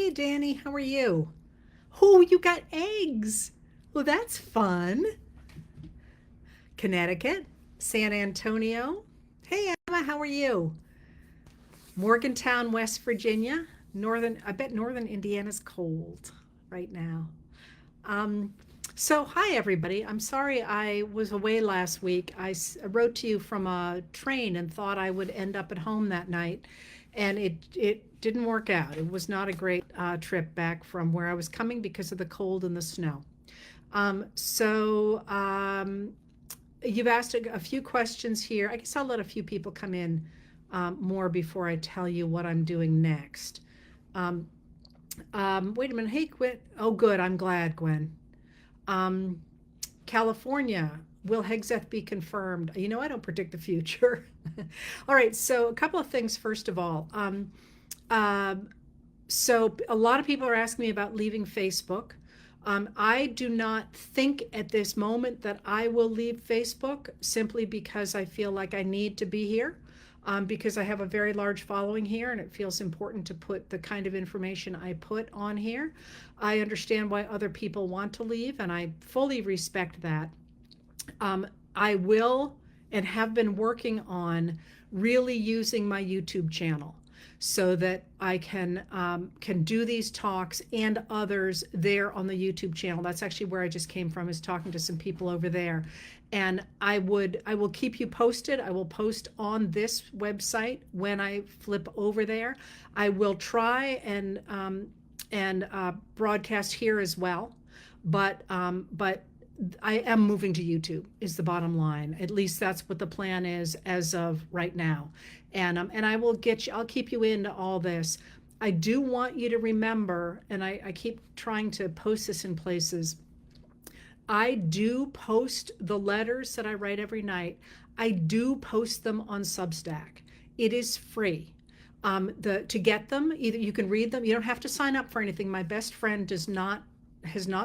Hey, Danny, how are you? Oh, you got eggs. Well, that's fun. Connecticut, San Antonio. Hey, Emma, how are you? Morgantown, West Virginia. I bet Northern Indiana's cold right now. Um, hi, everybody. I'm sorry I was away last week. Wrote to you from a train and thought I would end up at home that night, and it didn't work out. It was not a great trip back from where I was coming because of the cold and the snow. Um, so um, you've asked a few questions here. I guess I'll let a few people come in more before I tell you what I'm doing next. Um, Wait a minute. Hey, Gwen. Oh, good. I'm glad, Gwen. Um, California, will Hegseth be confirmed? You know, I don't predict the future. All right, so a couple of things, first of all. Uh, so a lot of people are asking me about leaving Facebook. I do not think at this moment that I will leave Facebook simply because I feel like I need to be here. Because I have a very large following here and it feels important to put the kind of information I put on here. I understand why other people want to leave, and I fully respect that. I will and have been working on really using my YouTube channel so that I can do these talks and others there on the YouTube channel. That's actually where I just came from, is talking to some people over there. And I will keep you posted. I will post on this website when I flip over there. I will try and broadcast here as well, but I am moving to YouTube is the bottom line. At least that's what the plan is as of right now. And I will I'll keep you into all this. I do want you to remember, and I keep trying to post this in places. I do post the letters that I write every night. I do post them on Substack. It is free. To get them, either you can read them. You don't have to sign up for anything. My best friend has not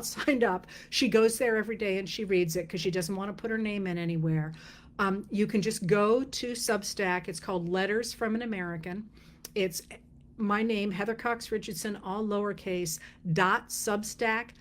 signed up. She goes there every day and she reads it because she doesn't want to put her name in anywhere. You can just go to Substack. It's called Letters from an American. It's my name, Heather Cox Richardson, all lowercase, .substack.com.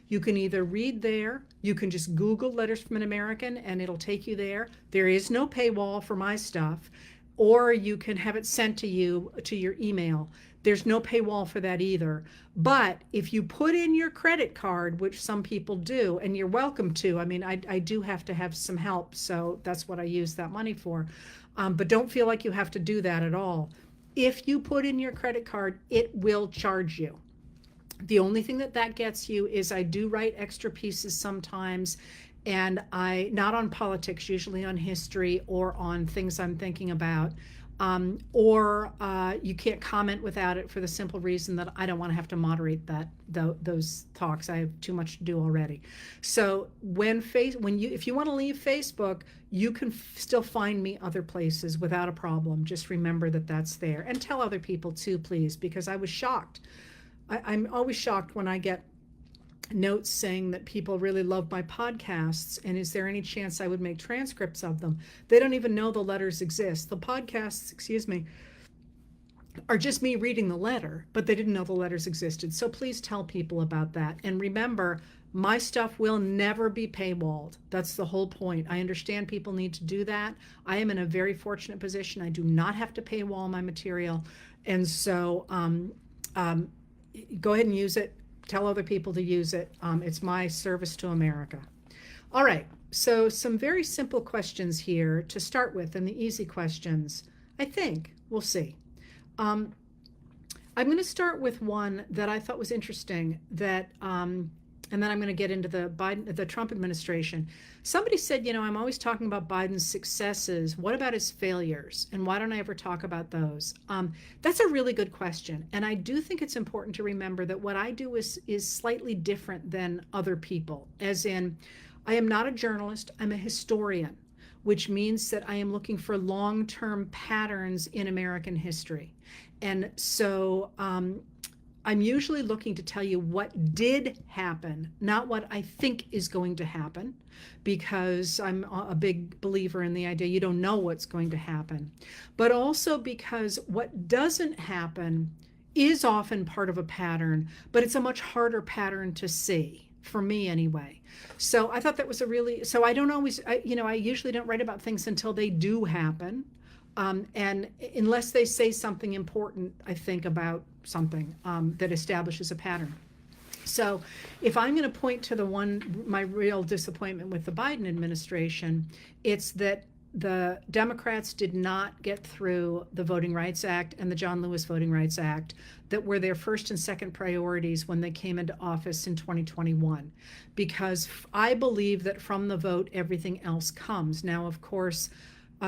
You can either read there, you can just Google Letters from an American and it'll take you there. There is no paywall for my stuff, or you can have it sent to you to your email. There's no paywall for that either. But if you put in your credit card, which some people do, and you're welcome to, I mean, I do have to have some help, so that's what I use that money for. But don't feel like you have to do that at all. If you put in your credit card, it will charge you. The only thing that gets you is I do write extra pieces sometimes, and not on politics, usually on history or on things I'm thinking about. Or you can't comment without it for the simple reason that I don't want to have to moderate those talks. I have too much to do already. So if you want to leave Facebook, you can still find me other places without a problem. Just remember that that's there, and tell other people too, please, because I was shocked. I'm always shocked when I get notes saying that people really love my podcasts and is there any chance I would make transcripts of them. They don't even know the letters exist. The podcasts, excuse me, are just me reading the letter, but they didn't know the letters existed. So please tell people about that. And remember, my stuff will never be paywalled. That's the whole point. I understand people need to do that. I am in a very fortunate position. I do not have to paywall my material. And so go ahead and use it. Tell other people to use it. It's my service to America. All right, so some very simple questions here to start with, and the easy questions, I think. We'll see. I'm going to start with one that I thought was interesting, and then I'm going to get into the Trump administration. Somebody said, I'm always talking about Biden's successes. What about his failures? And why don't I ever talk about those? That's a really good question. And I do think it's important to remember that what I do is slightly different than other people, as in, I am not a journalist, I'm a historian, which means that I am looking for long-term patterns in American history. And so I'm usually looking to tell you what did happen, not what I think is going to happen, because I'm a big believer in the idea you don't know what's going to happen, but also because what doesn't happen is often part of a pattern, but it's a much harder pattern to see, for me anyway. So I thought that was a really, so I don't always, I usually don't write about things until they do happen. And unless they say something important, I think about something that establishes a pattern. So if I'm going to point to my real disappointment with the Biden administration, it's that the Democrats did not get through the Voting Rights Act and the John Lewis Voting Rights Act that were their first and second priorities when they came into office in 2021. Because I believe that from the vote, everything else comes. Now, of course,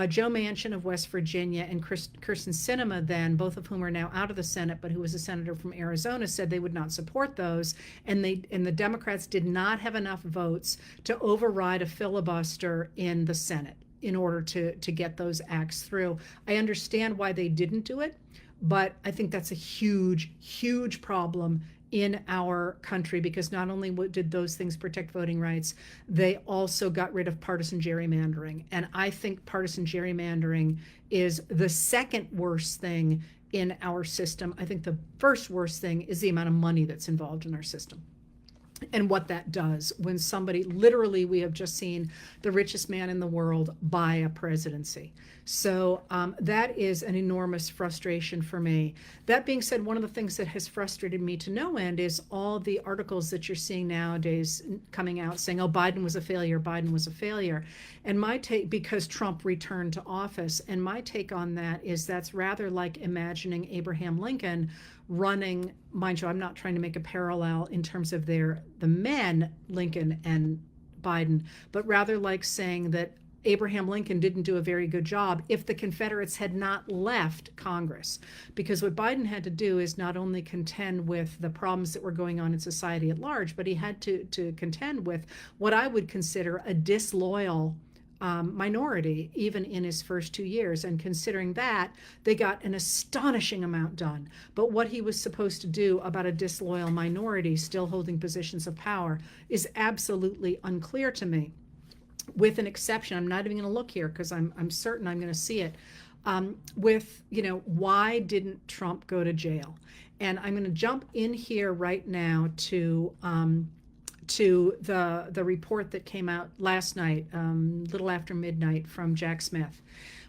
Joe Manchin of West Virginia and Kyrsten Sinema, then, both of whom are now out of the Senate, but who was a senator from Arizona, said they would not support those. And the Democrats did not have enough votes to override a filibuster in the Senate in order to get those acts through. I understand why they didn't do it, but I think that's a huge, huge problem in our country, because not only did those things protect voting rights, they also got rid of partisan gerrymandering. And I think partisan gerrymandering is the second worst thing in our system. I think the first worst thing is the amount of money that's involved in our system and what that does when somebody, literally, we have just seen the richest man in the world buy a presidency. So that is an enormous frustration for me. That being said, one of the things that has frustrated me to no end is all the articles that you're seeing nowadays coming out saying, oh, Biden was a failure, Biden was a failure. And my take, because Trump returned to office, and my take on that is that's rather like imagining Abraham Lincoln running, mind you, I'm not trying to make a parallel in terms of the men, Lincoln and Biden, but rather like saying that Abraham Lincoln didn't do a very good job if the Confederates had not left Congress. Because what Biden had to do is not only contend with the problems that were going on in society at large, but he had to contend with what I would consider a disloyal minority, even in his first 2 years. And considering that, they got an astonishing amount done. But what he was supposed to do about a disloyal minority still holding positions of power is absolutely unclear to me. With an exception, I'm not even going to look here because I'm certain I'm going to see it. With, why didn't Trump go to jail? And I'm going to jump in here right now to the report that came out last night, little after midnight, from Jack Smith,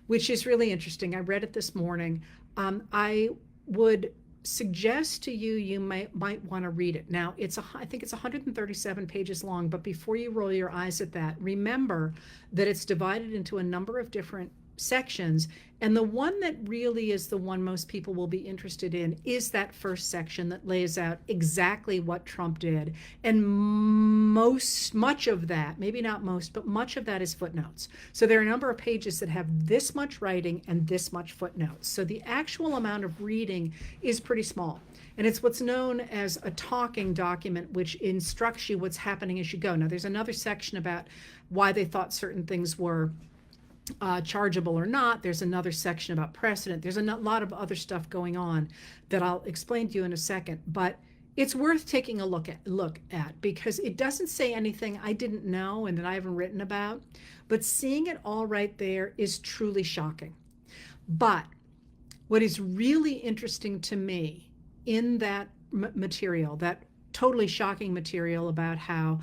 which is really interesting. I read it this morning. I would suggest to you might want to read it. Now, I think it's 137 pages long, but before you roll your eyes at that, remember that it's divided into a number of different sections, and the one that really is the one most people will be interested in is that first section that lays out exactly what Trump did. And much of that, maybe not most, but much of that is footnotes. So there are a number of pages that have this much writing and this much footnotes. So the actual amount of reading is pretty small. And it's what's known as a talking document, which instructs you what's happening as you go. Now, there's another section about why they thought certain things were chargeable or not. There's another section about precedent. There's a lot of other stuff going on that I'll explain to you in a second, but it's worth taking a look at because it doesn't say anything I didn't know and that I haven't written about, but seeing it all right there is truly shocking. But what is really interesting to me in that material, that totally shocking material about how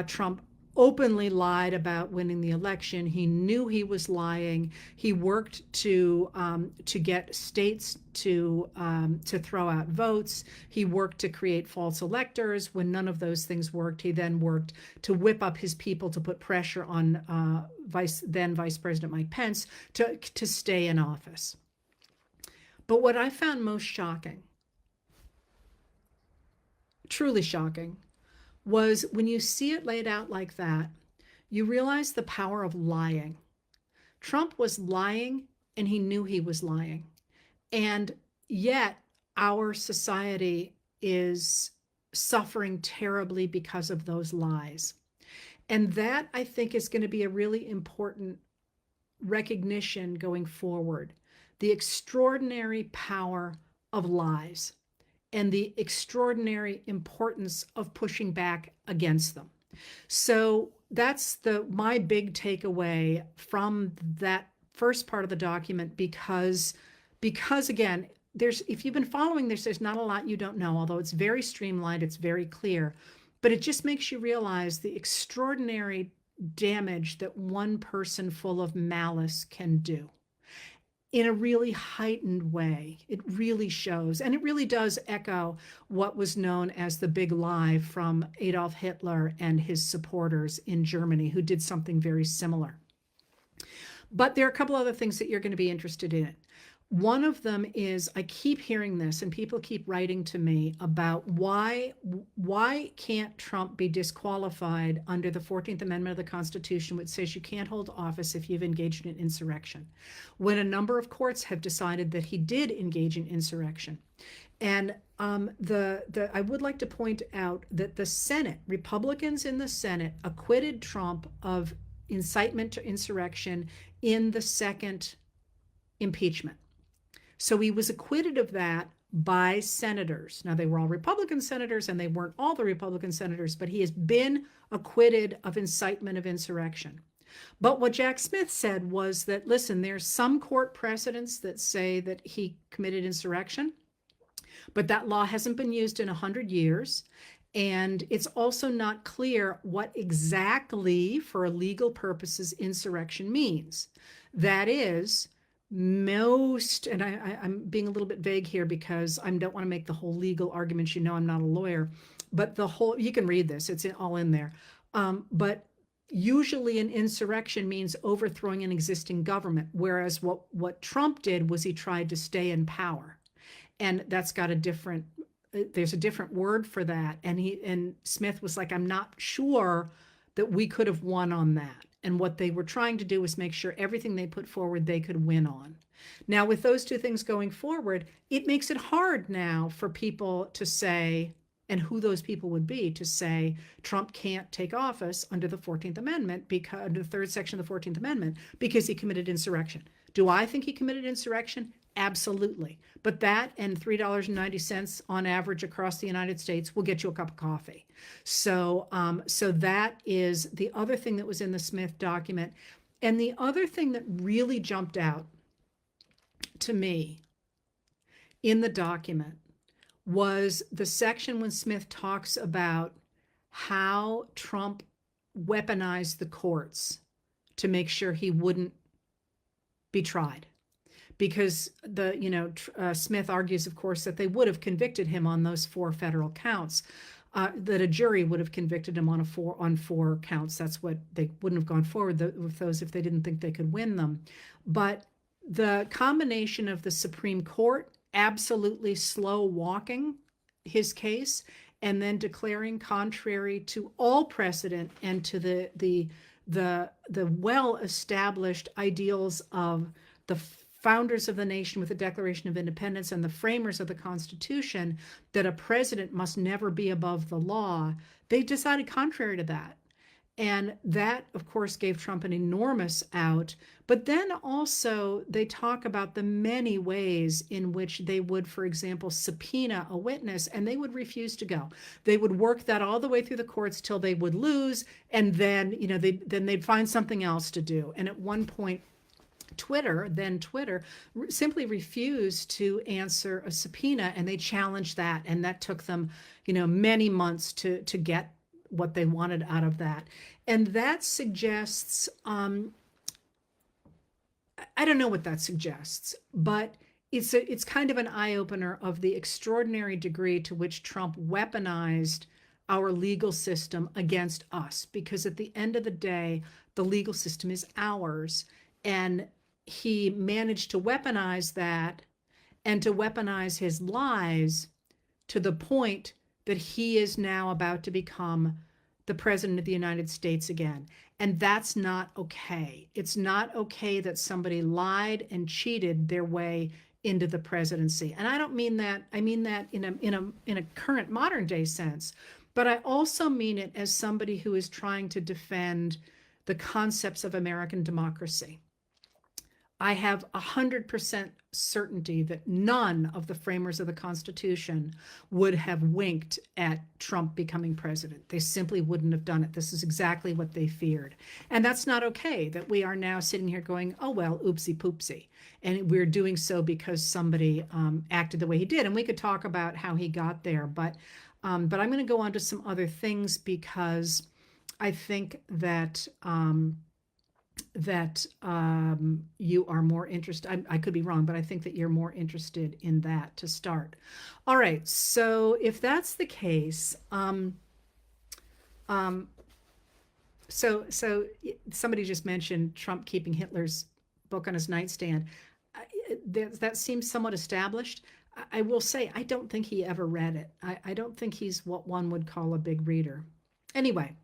Trump openly lied about winning the election. He knew he was lying. He worked to get states to throw out votes. He worked to create false electors. When none of those things worked, he then worked to whip up his people to put pressure on then Vice President Mike Pence to stay in office. But what I found most shocking, truly shocking, was when you see it laid out like that, you realize the power of lying. Trump was lying and he knew he was lying. And yet our society is suffering terribly because of those lies. And that, I think, is going to be a really important recognition going forward. The extraordinary power of lies and the extraordinary importance of pushing back against them. So that's my big takeaway from that first part of the document, because again, if you've been following this, there's not a lot you don't know, although it's very streamlined, it's very clear, but it just makes you realize the extraordinary damage that one person full of malice can do in a really heightened way. It really shows, and it really does echo what was known as the big lie from Adolf Hitler and his supporters in Germany, who did something very similar. But there are a couple other things that you're going to be interested in. One of them is, I keep hearing this, and people keep writing to me about why can't Trump be disqualified under the 14th Amendment of the Constitution, which says you can't hold office if you've engaged in insurrection, when a number of courts have decided that he did engage in insurrection. And I would like to point out that the Senate, Republicans in the Senate, acquitted Trump of incitement to insurrection in the second impeachment. So he was acquitted of that by senators. Now, they were all Republican senators, and they weren't all the Republican senators, but he has been acquitted of incitement of insurrection. But what Jack Smith said was that, listen, there's some court precedents that say that he committed insurrection, but that law hasn't been used in 100 years. And it's also not clear what exactly, for legal purposes, insurrection means. That is, most, and I'm being a little bit vague here because I don't want to make the whole legal argument. You know, I'm not a lawyer, but you can read this, it's all in there. But usually an insurrection means overthrowing an existing government, whereas what Trump did was he tried to stay in power. And that's got there's a different word for that. And Smith was like, I'm not sure that we could have won on that. And what they were trying to do was make sure everything they put forward, they could win on. Now, with those two things going forward, it makes it hard now for people to say, and who those people would be, to say Trump can't take office under the 14th Amendment, because under the third section of the 14th Amendment, because he committed insurrection. Do I think he committed insurrection? Absolutely. But that and $3.90 on average across the United States will get you a cup of coffee. So that is the other thing that was in the Smith document. And the other thing that really jumped out to me in the document was the section when Smith talks about how Trump weaponized the courts to make sure he wouldn't be tried. Because Smith argues, of course, that they would have convicted him on those 4 federal counts, that a jury would have convicted him on 4 counts. That's what they wouldn't have gone forward with those if they didn't think they could win them. But the combination of the Supreme Court absolutely slow walking his case, and then declaring contrary to all precedent and to the well-established ideals of the founders of the nation with the Declaration of Independence and the framers of the Constitution, that a president must never be above the law, they decided contrary to that. And that, of course, gave Trump an enormous out. But then also they talk about the many ways in which they would, for example, subpoena a witness, and they would refuse to go. They would work that all the way through the courts till they would lose, and then they'd find something else to do. And at one point, Twitter simply refused to answer a subpoena, and they challenged that, and that took them many months to get what they wanted out of that. And that suggests, I don't know what that suggests, but it's kind of an eye-opener of the extraordinary degree to which Trump weaponized our legal system against us, because at the end of the day, the legal system is ours. And he managed to weaponize that, and to weaponize his lies to the point that he is now about to become the president of the United States again. And that's not okay. It's not okay that somebody lied and cheated their way into the presidency. And I don't mean that, I mean that in a current modern day sense, but I also mean it as somebody who is trying to defend the concepts of American democracy. I have 100% certainty that none of the framers of the Constitution would have winked at Trump becoming president. They simply wouldn't have done it. This is exactly what they feared. And that's not okay, that we are now sitting here going, oh, well, oopsie poopsie. And we're doing so because somebody acted the way he did. And we could talk about how he got there. But I'm going to go on to some other things because I think that you are more interested. I could be wrong, but I think that you're more interested in that to start. All right. So if that's the case, so somebody just mentioned Trump keeping Hitler's book on his nightstand. That seems somewhat established. I will say, I don't think he ever read it. I don't think he's what one would call a big reader. Anyway,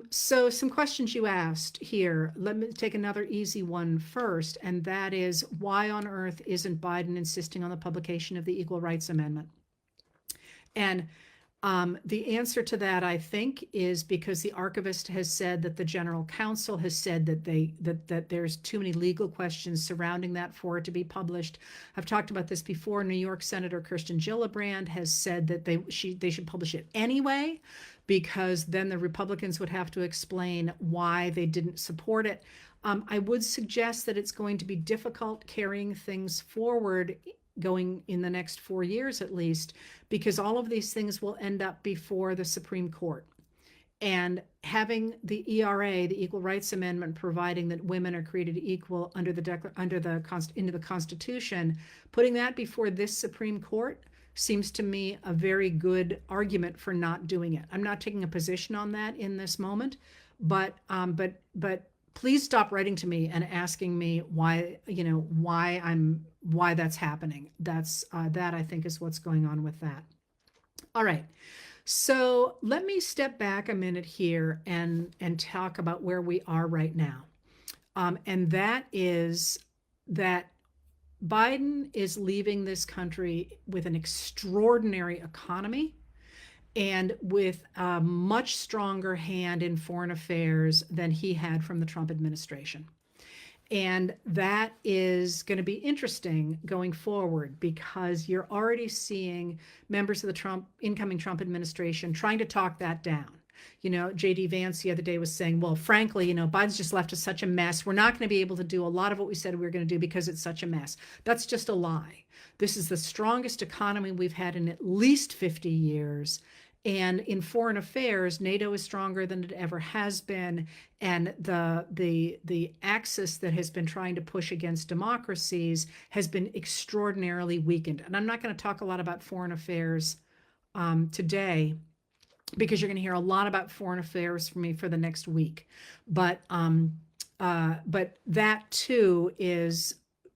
so some questions you asked here. Let me take another easy one first, and that is, why on earth isn't Biden insisting on the publication of the Equal Rights Amendment? And the answer to that, I think, is because the archivist has said that the general counsel has said that there's too many legal questions surrounding that for it to be published. I've talked about this before. New York Senator Kirsten Gillibrand has said that they should publish it anyway, because then the Republicans would have to explain why they didn't support it. I would suggest that it's going to be difficult carrying things forward going in the next 4 years at least, because all of these things will end up before the Supreme Court. And having the ERA, the Equal Rights Amendment, providing that women are created equal into the Constitution, putting that before this Supreme Court seems to me a very good argument for not doing it. I'm not taking a position on that in this moment, but please stop writing to me and asking me why that's happening. That I think is what's going on with that. All right. So let me step back a minute here and talk about where we are right now. And that is that Biden is leaving this country with an extraordinary economy and with a much stronger hand in foreign affairs than he had from the Trump administration. And that is going to be interesting going forward, because you're already seeing members of the incoming Trump administration trying to talk that down. J.D. Vance the other day was saying, well, frankly, Biden's just left us such a mess. We're not going to be able to do a lot of what we said we were going to do because it's such a mess. That's just a lie. This is the strongest economy we've had in at least 50 years. And in foreign affairs, NATO is stronger than it ever has been. And the axis that has been trying to push against democracies has been extraordinarily weakened. And I'm not going to talk a lot about foreign affairs today, because you're going to hear a lot about foreign affairs from me for the next week. But that too is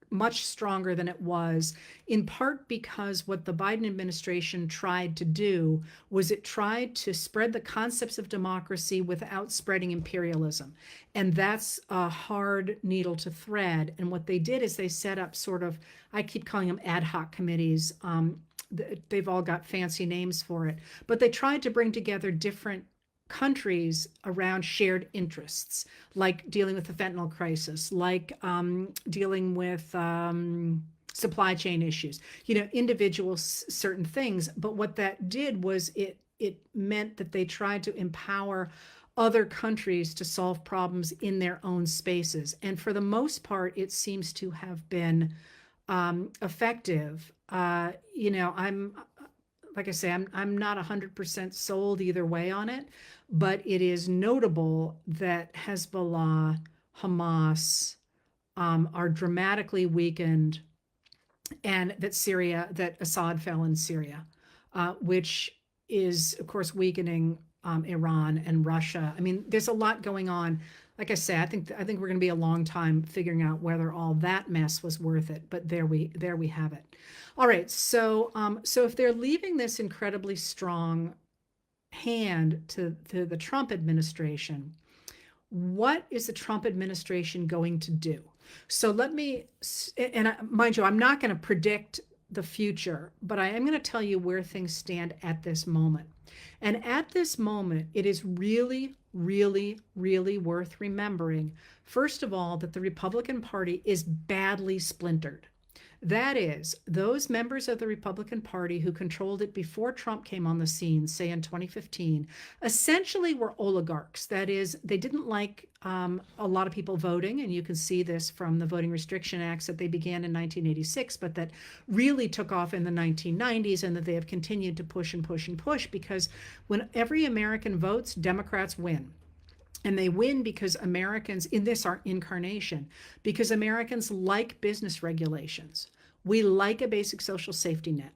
much stronger than it was, in part because what the Biden administration tried to do was it tried to spread the concepts of democracy without spreading imperialism. And that's a hard needle to thread. And what they did is they set up sort of, I keep calling them ad hoc committees. They've all got fancy names for it, but they tried to bring together different countries around shared interests, like dealing with the fentanyl crisis, like dealing with supply chain issues, individual certain things. But what that did was it meant that they tried to empower other countries to solve problems in their own spaces. And for the most part, it seems to have been effective. Like I say, I'm not 100% sold either way on it, but it is notable that Hezbollah, Hamas are dramatically weakened, and that Assad fell in Syria, which is, of course, weakening Iran and Russia. I mean, there's a lot going on. Like I say, I think we're going to be a long time figuring out whether all that mess was worth it. But there we have it. All right. So if they're leaving this incredibly strong hand to the Trump administration, what is the Trump administration going to do? So let me, and mind you, I'm not going to predict the future, but I am going to tell you where things stand at this moment. And at this moment, it is really, really, really worth remembering. First of all, that the Republican Party is badly splintered. That is, those members of the Republican Party who controlled it before Trump came on the scene, say in 2015, essentially were oligarchs. That is, they didn't like a lot of people voting, and you can see this from the Voting Restriction Acts that they began in 1986, but that really took off in the 1990s, and that they have continued to push and push and push, because when every American votes, Democrats win. And they win because Americans, in this our incarnation, because Americans like business regulations. We like a basic social safety net.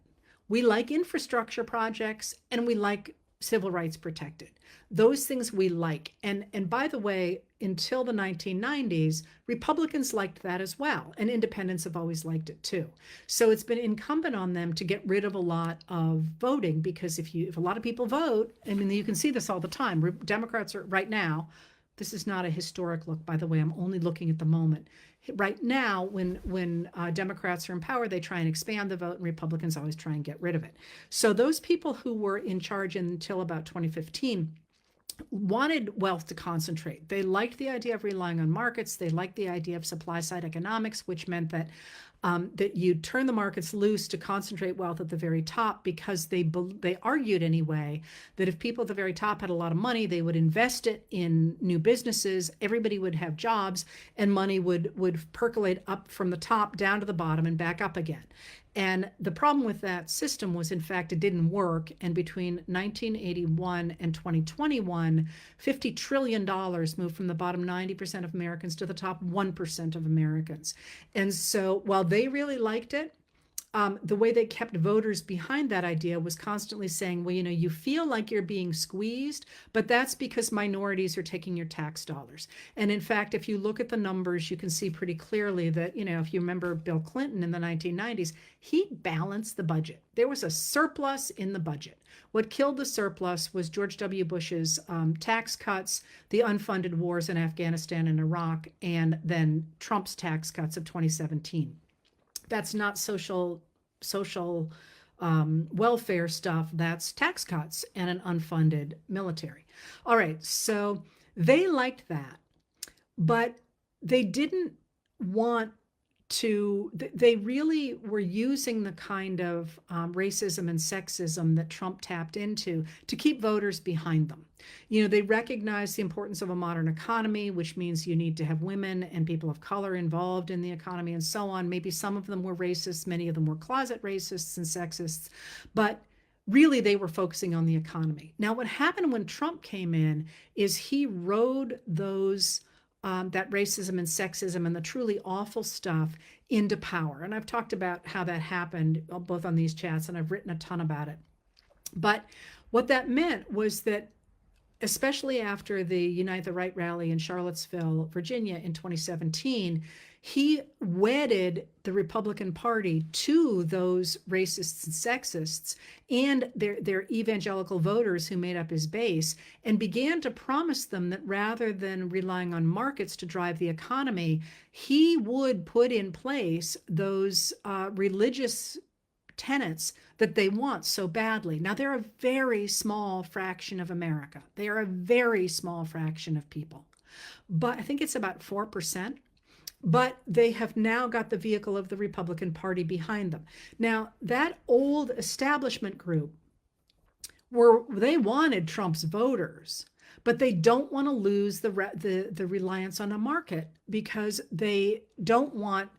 We like infrastructure projects, and we like civil rights protected. Those things we like. And by the way, until the 1990s, Republicans liked that as well. And independents have always liked it too. So it's been incumbent on them to get rid of a lot of voting, because if a lot of people vote, I mean, you can see this all the time. Democrats are right now, this is not a historic look, by the way, I'm only looking at the moment. Right now, when Democrats are in power, they try and expand the vote, and Republicans always try and get rid of it. So those people who were in charge until about 2015 wanted wealth to concentrate. They liked the idea of relying on markets. They liked the idea of supply side economics, which meant that that you turn the markets loose to concentrate wealth at the very top, because they argued anyway that if people at the very top had a lot of money, they would invest it in new businesses, everybody would have jobs, and money would percolate up from the top down to the bottom and back up again. And the problem with that system was, in fact, it didn't work. And between 1981 and 2021, $50 trillion moved from the bottom 90% of Americans to the top 1% of Americans. And so while they really liked it, the way they kept voters behind that idea was constantly saying, well, you feel like you're being squeezed, but that's because minorities are taking your tax dollars. And in fact, if you look at the numbers, you can see pretty clearly that, if you remember Bill Clinton in the 1990s, he balanced the budget. There was a surplus in the budget. What killed the surplus was George W. Bush's tax cuts, the unfunded wars in Afghanistan and Iraq, and then Trump's tax cuts of 2017. That's not social welfare stuff. That's tax cuts and an unfunded military. All right, so they liked that, but they didn't want to, they really were using the kind of racism and sexism that Trump tapped into to keep voters behind them. They recognize the importance of a modern economy, which means you need to have women and people of color involved in the economy and so on. Maybe some of them were racist, many of them were closet racists and sexists, but really they were focusing on the economy. Now, what happened when Trump came in is he rode those that racism and sexism and the truly awful stuff into power. And I've talked about how that happened both on these chats, and I've written a ton about it. But what that meant was that, especially after the Unite the Right rally in Charlottesville, Virginia in 2017, he wedded the Republican Party to those racists and sexists and their evangelical voters who made up his base, and began to promise them that rather than relying on markets to drive the economy, he would put in place those religious tenets that they want so badly. Now, they're a very small fraction of America. They are a very small fraction of people, but I think it's about 4%. But they have now got the vehicle of the Republican Party behind them. Now, that old establishment group, they wanted Trump's voters, but they don't want to lose the reliance on a market, because they don't want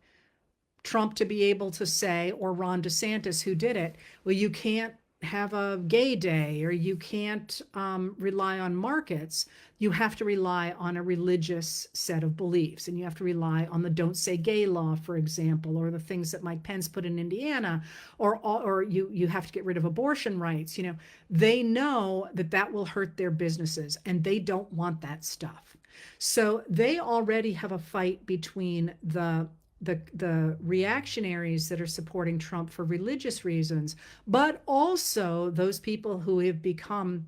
Trump to be able to say, or Ron DeSantis, who did it, well, you can't have a gay day, or you can't rely on markets. You have to rely on a religious set of beliefs, and you have to rely on the Don't Say Gay law, for example, or the things that Mike Pence put in Indiana, or you have to get rid of abortion rights. They know that will hurt their businesses, and they don't want that stuff. So they already have a fight between the reactionaries that are supporting Trump for religious reasons, but also those people who have become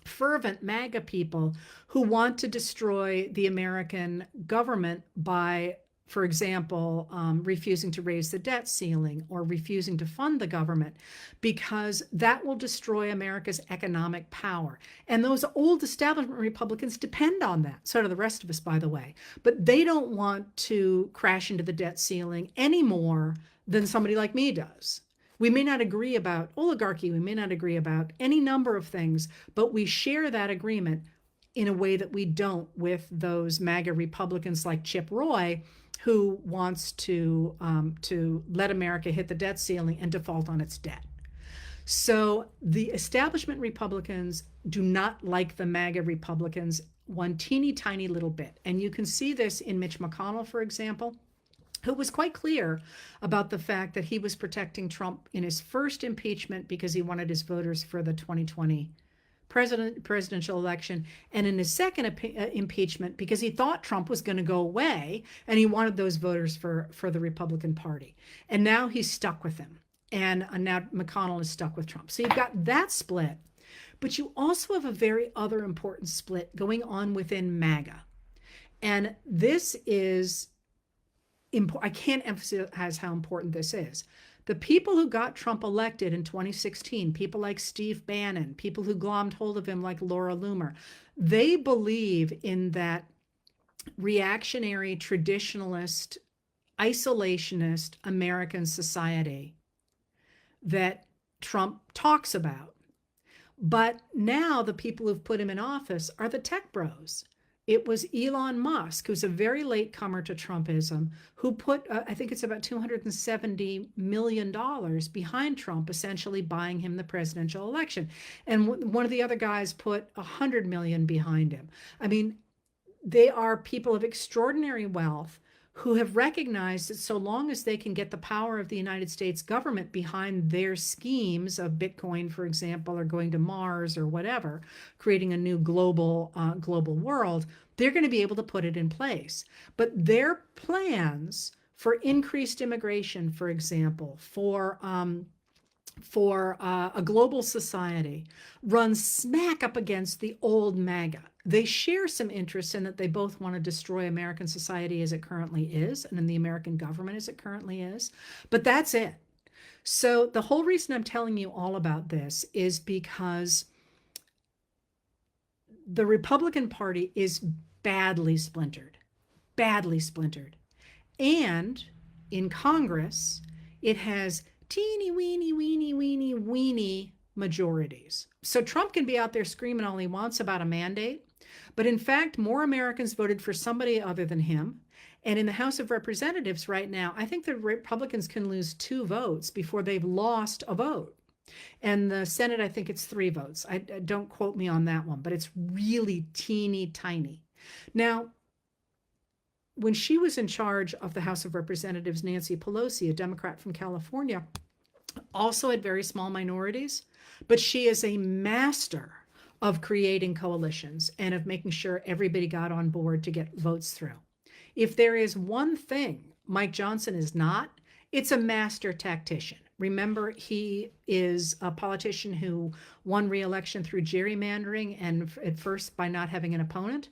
fervent MAGA people who want to destroy the American government by For example, refusing to raise the debt ceiling or refusing to fund the government, because that will destroy America's economic power. And those old establishment Republicans depend on that. So do the rest of us, by the way. But they don't want to crash into the debt ceiling any more than somebody like me does. We may not agree about oligarchy, we may not agree about any number of things, but we share that agreement in a way that we don't with those MAGA Republicans like Chip Roy, who wants to let America hit the debt ceiling and default on its debt. So the establishment Republicans do not like the MAGA Republicans one teeny tiny little bit. And you can see this in Mitch McConnell, for example, who was quite clear about the fact that he was protecting Trump in his first impeachment because he wanted his voters for the 2020 presidential election, and in his second impeachment because he thought Trump was going to go away and he wanted those voters for the Republican Party. And now he's stuck with him. And now McConnell is stuck with Trump. So you've got that split, but you also have a very other important split going on within MAGA. And this is I can't emphasize how important this is. The people who got Trump elected in 2016, people like Steve Bannon, people who glommed hold of him like Laura Loomer, they believe in that reactionary, traditionalist, isolationist American society that Trump talks about. But now the people who've put him in office are the tech bros. It was Elon Musk, who's a very late comer to Trumpism, who put, I think it's about $270 million behind Trump, essentially buying him the presidential election. And one of the other guys put $100 million behind him. I mean, they are people of extraordinary wealth who have recognized that so long as they can get the power of the United States government behind their schemes of Bitcoin, for example, or going to Mars or whatever, creating a new global world, they're going to be able to put it in place. But their plans for increased immigration, for example, for a global society, run smack up against the old MAGA. They share some interests in that they both want to destroy American society as it currently is, and in the American government as it currently is. But that's it. So the whole reason I'm telling you all about this is because the Republican Party is badly splintered. And in Congress, it has teeny weeny majorities. So Trump can be out there screaming all he wants about a mandate, but in fact, more Americans voted for somebody other than him. And in the House of Representatives right now, I think the Republicans can lose 2 votes before they've lost a vote. And the Senate, I think it's 3 votes. I don't quote me on that one, but it's really teeny tiny. Now, when she was in charge of the House of Representatives, Nancy Pelosi, a Democrat from California, also had very small minorities, but she is a master of creating coalitions and of making sure everybody got on board to get votes through. If there is one thing Mike Johnson is not, it's a master tactician. Remember, he is a politician who won re-election through gerrymandering and at first by not having an opponent,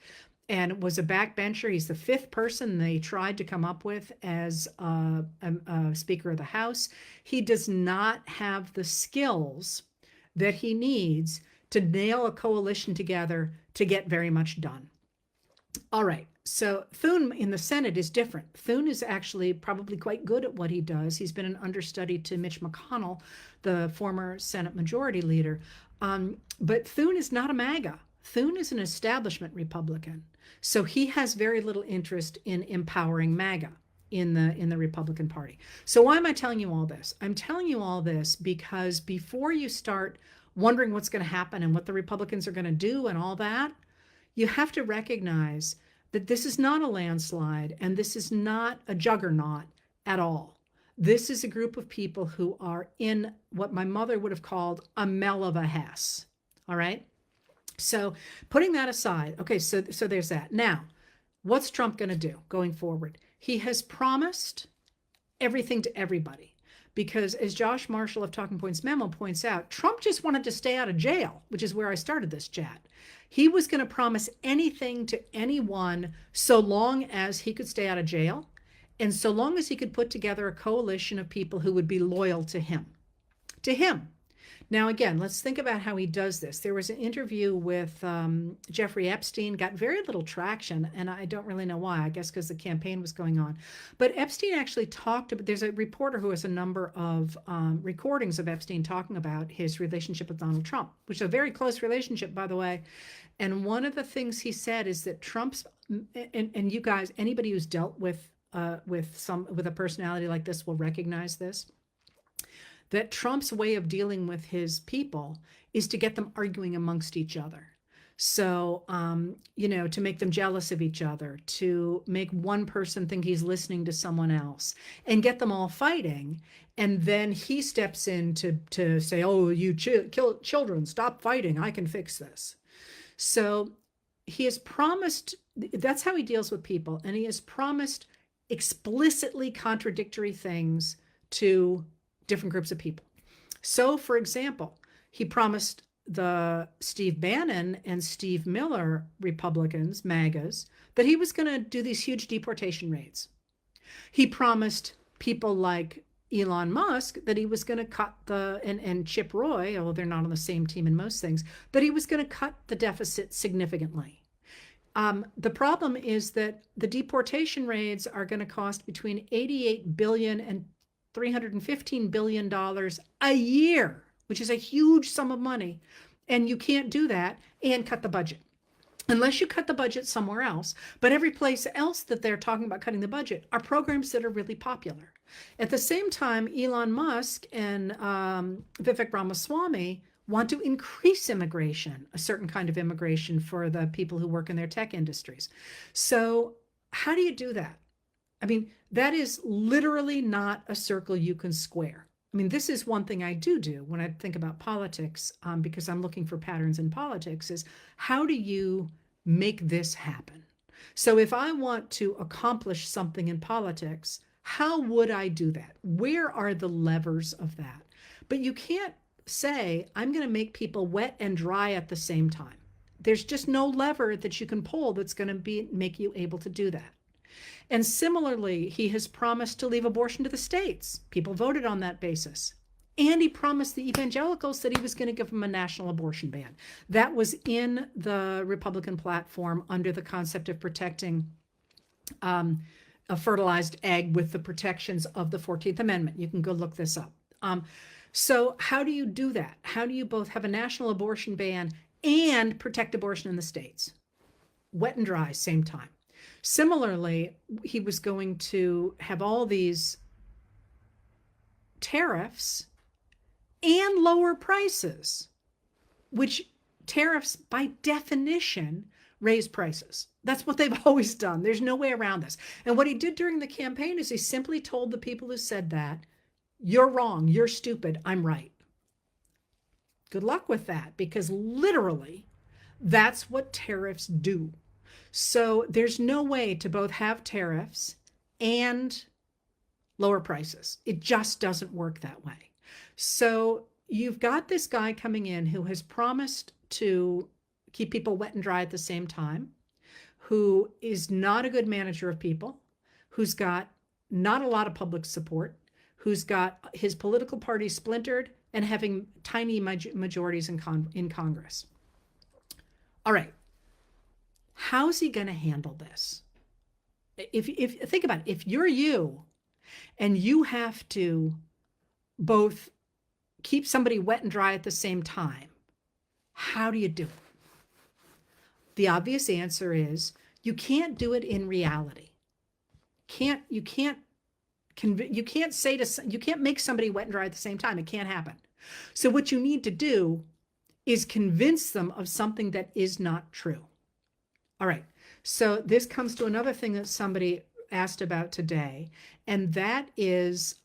and was a backbencher. He's the 5th person they tried to come up with as a Speaker of the House. He does not have the skills that he needs to nail a coalition together to get very much done. All right, so Thune in the Senate is different. Thune is actually probably quite good at what he does. He's been an understudy to Mitch McConnell, the former Senate Majority Leader. But Thune is not a MAGA. Thune is an establishment Republican. So he has very little interest in empowering MAGA in the Republican Party. So why am I telling you all this? I'm telling you all this because before you start wondering what's going to happen and what the Republicans are going to do and all that, you have to recognize that this is not a landslide and this is not a juggernaut at all. This is a group of people who are in what my mother would have called a mell of a Hess. All right. So putting that aside, okay, so there's that. Now, what's Trump going to do going forward? He has promised everything to everybody because, as Josh Marshall of Talking Points Memo points out, Trump just wanted to stay out of jail, which is where I started this chat. He was going to promise anything to anyone so long as he could stay out of jail And so long as he could put together a coalition of people who would be loyal to him. Now, again, let's think about how he does this. There was an interview with Jeffrey Epstein, got very little traction, and I don't really know why. I guess because the campaign was going on. But Epstein actually talked about, there's a reporter who has a number of recordings of Epstein talking about his relationship with Donald Trump, which is a very close relationship, by the way. And one of the things he said is that Trump's, and you guys, anybody who's dealt with a personality like this will recognize this, that Trump's way of dealing with his people is to get them arguing amongst each other. So, to make them jealous of each other, to make one person think he's listening to someone else and get them all fighting. And then he steps in to say, oh, you children, stop fighting. I can fix this. So he has promised, that's how he deals with people. And he has promised explicitly contradictory things to different groups of people. So, for example, he promised the Steve Bannon and Steve Miller Republicans, MAGAs, that he was going to do these huge deportation raids. He promised people like Elon Musk that he was going to cut and Chip Roy, although they're not on the same team in most things, that he was going to cut the deficit significantly. The problem is that the deportation raids are going to cost between $88 billion and $315 billion a year, which is a huge sum of money. And you can't do that and cut the budget unless you cut the budget somewhere else. But every place else that they're talking about cutting the budget are programs that are really popular. At the same time, Elon Musk and Vivek Ramaswamy want to increase immigration, a certain kind of immigration for the people who work in their tech industries. So how do you do that? I mean, that is literally not a circle you can square. I mean, this is one thing I do when I think about politics, because I'm looking for patterns in politics, is how do you make this happen? So if I want to accomplish something in politics, how would I do that? Where are the levers of that? But you can't say, I'm going to make people wet and dry at the same time. There's just no lever that you can pull that's going to make you able to do that. And similarly, he has promised to leave abortion to the states. People voted on that basis. And he promised the evangelicals that he was going to give them a national abortion ban. That was in the Republican platform under the concept of protecting a fertilized egg with the protections of the 14th Amendment. You can go look this up. So how do you do that? How do you both have a national abortion ban and protect abortion in the states? Wet and dry, same time. Similarly, he was going to have all these tariffs and lower prices, which tariffs by definition raise prices. That's what they've always done. There's no way around this. And what he did during the campaign is he simply told the people who said that, you're wrong, you're stupid, I'm right. Good luck with that, because literally that's what tariffs do. So there's no way to both have tariffs and lower prices. It just doesn't work that way. So you've got this guy coming in who has promised to keep people wet and dry at the same time, who is not a good manager of people, who's got not a lot of public support, who's got his political party splintered and having tiny majorities in Congress. All right. How's he going to handle this? If think about it, if you're you and you have to both keep somebody wet and dry at the same time, how do you do it? The obvious answer is you can't do it in reality. You can't make somebody wet and dry at the same time. It can't happen. So what you need to do is convince them of something that is not true. All right. So this comes to another thing that somebody asked about today, and that is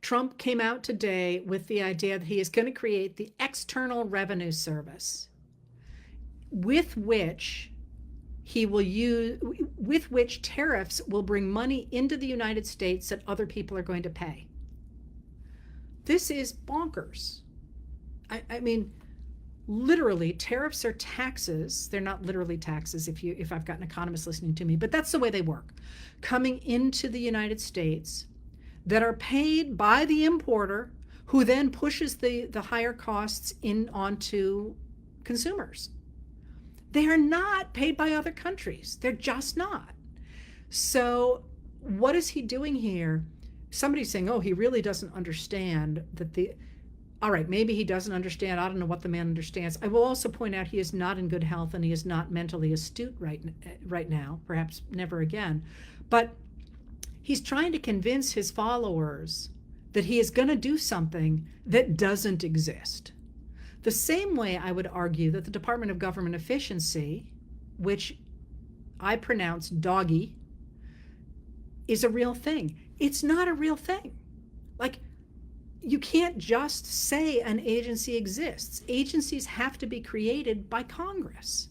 Trump came out today with the idea that he is going to create the External Revenue Service, with which tariffs will bring money into the United States that other people are going to pay. This is bonkers. I mean, literally, tariffs are taxes. They're not literally taxes if I've got an economist listening to me, but that's the way they work. Coming into the United States that are paid by the importer, who then pushes the higher costs in onto consumers. They are not paid by other countries. They're just not. So what is he doing here? Somebody's saying, oh, he really doesn't understand that all right, maybe he doesn't understand. I don't know what the man understands. I will also point out he is not in good health and he is not mentally astute right now, perhaps never again. But he's trying to convince his followers that he is going to do something that doesn't exist. The same way I would argue that the Department of Government Efficiency, which I pronounce doggy, is a real thing. It's not a real thing. Like, you can't just say an agency exists. Agencies have to be created by Congress.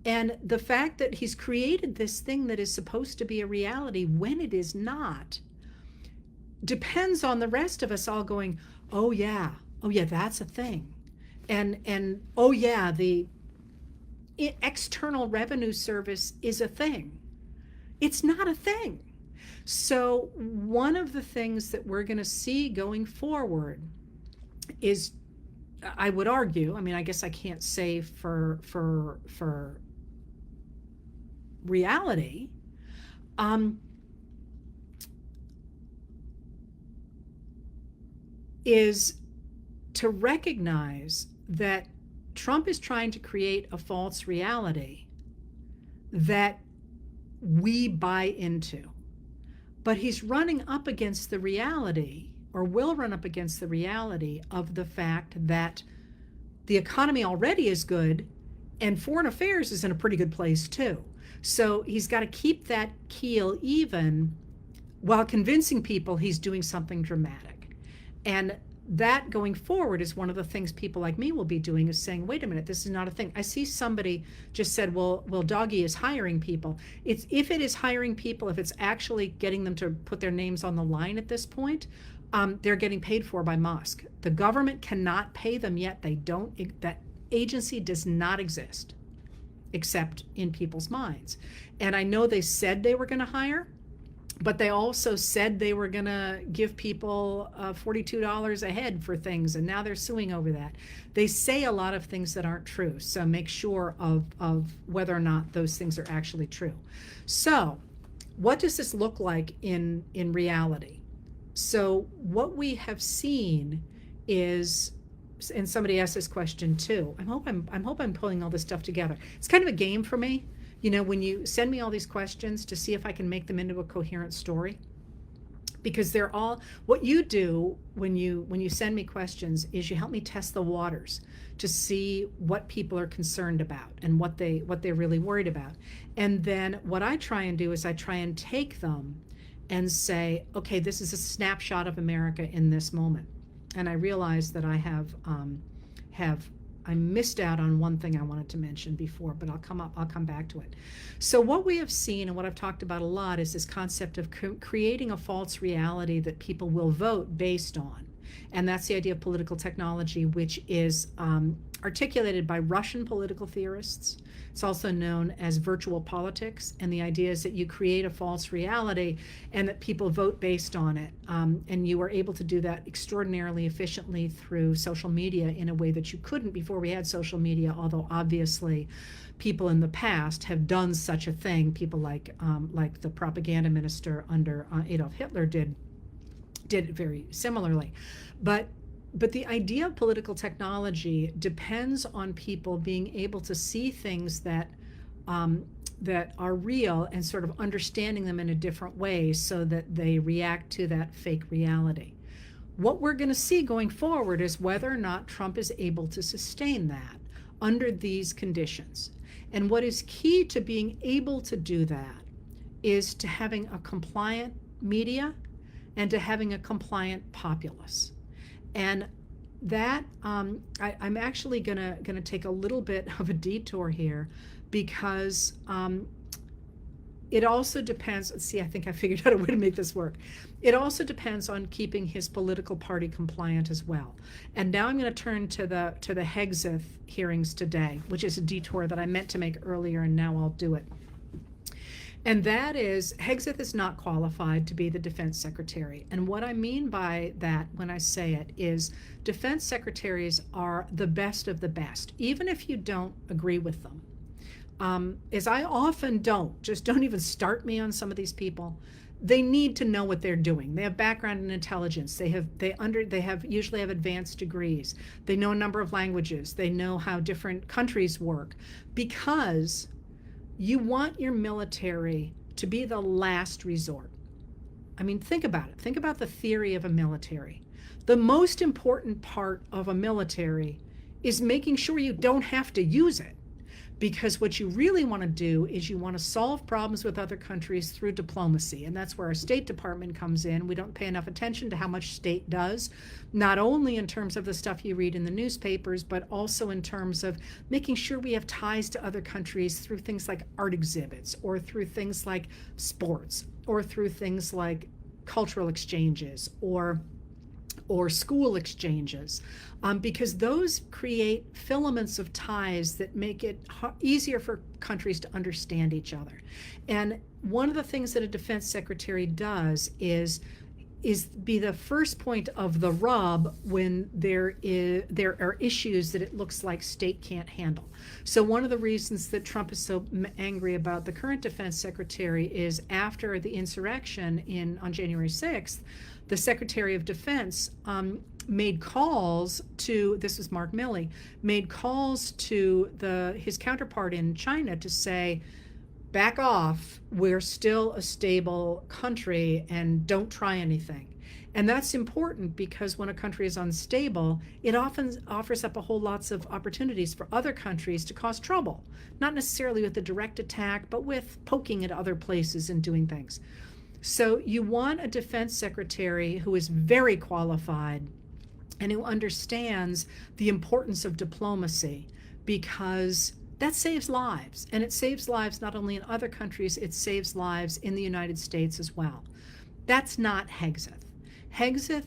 And the fact that he's created this thing that is supposed to be a reality when it is not depends on the rest of us all going, oh yeah, that's a thing. And oh yeah, the External Revenue Service is a thing. It's not a thing. So one of the things that we're going to see going forward is, I would argue, I mean, I guess I can't say for reality, is to recognize that Trump is trying to create a false reality that we buy into. But he's running up against the reality, or will run up against the reality, of the fact that the economy already is good and foreign affairs is in a pretty good place too. So he's got to keep that keel even while convincing people he's doing something dramatic. And that going forward is one of the things people like me will be doing, is saying, wait a minute, this is not a thing. I see somebody just said, well, Doggy is hiring people. If it is hiring people, if it's actually getting them to put their names on the line at this point, they're getting paid for by Musk. The government cannot pay them yet. That agency does not exist except in people's minds. And I know they said they were going to hire, but they also said they were going to give people $42 a head for things, and now they're suing over that. They say a lot of things that aren't true, so make sure of whether or not those things are actually true. So what does this look like in reality? So what we have seen is, and somebody asked this question too, I hope I'm pulling all this stuff together. It's kind of a game for me. You know, when you send me all these questions, to see if I can make them into a coherent story, because they're all, what you do when you send me questions is you help me test the waters to see what people are concerned about and what they're really worried about. And then what I try and do is I try and take them and say, okay, this is a snapshot of America in this moment. And I realize that I missed out on one thing I wanted to mention before, but I'll come back to it. So what we have seen, and what I've talked about a lot, is this concept of creating a false reality that people will vote based on. And that's the idea of political technology, which is articulated by Russian political theorists. It's also known as virtual politics. And the idea is that you create a false reality and that people vote based on it. And you are able to do that extraordinarily efficiently through social media in a way that you couldn't before we had social media, although obviously people in the past have done such a thing. People like the propaganda minister under Adolf Hitler did it very similarly. But the idea of political technology depends on people being able to see things that are real and sort of understanding them in a different way so that they react to that fake reality. What we're going to see going forward is whether or not Trump is able to sustain that under these conditions. And what is key to being able to do that is to having a compliant media and to having a compliant populace. And that I'm actually gonna take a little bit of a detour here, because It also depends. See, I think I figured out a way to make this work. It also depends on keeping his political party compliant as well. And now I'm going to turn to the Hegseth hearings today, which is a detour that I meant to make earlier, and now I'll do it. And that is, Hegseth is not qualified to be the defense secretary. And what I mean by that when I say it is defense secretaries are the best of the best, even if you don't agree with them. As I often don't, just don't even start me on some of these people. They need to know what they're doing. They have background in intelligence. They usually have advanced degrees. They know a number of languages. They know how different countries work, because you want your military to be the last resort. I mean, think about it. Think about the theory of a military. The most important part of a military is making sure you don't have to use it. Because what you really want to do is you want to solve problems with other countries through diplomacy. And that's where our State Department comes in. We don't pay enough attention to how much state does, not only in terms of the stuff you read in the newspapers, but also in terms of making sure we have ties to other countries through things like art exhibits, or through things like sports, or through things like cultural exchanges, or school exchanges, because those create filaments of ties that make it easier for countries to understand each other. And one of the things that a defense secretary does is be the first point of the rub when there are issues that it looks like state can't handle. So one of the reasons that Trump is so angry about the current defense secretary is after the insurrection on January 6th, the Secretary of Defense made calls to, this was Mark Milley, made calls to his counterpart in China to say, back off, we're still a stable country and don't try anything. And that's important because when a country is unstable, it often offers up a whole lots of opportunities for other countries to cause trouble, not necessarily with a direct attack, but with poking at other places and doing things. So you want a defense secretary who is very qualified and who understands the importance of diplomacy, because that saves lives. And it saves lives not only in other countries, it saves lives in the United States as well. That's not Hegseth. Hegseth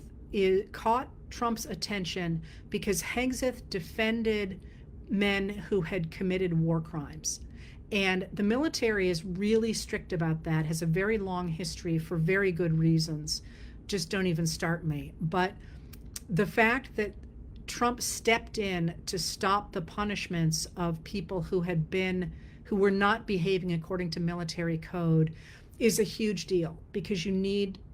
caught Trump's attention because Hegseth defended men who had committed war crimes. And the military is really strict about that, has a very long history for very good reasons. Just don't even start me. But the fact that Trump stepped in to stop the punishments of people who were not behaving according to military code is a huge deal, because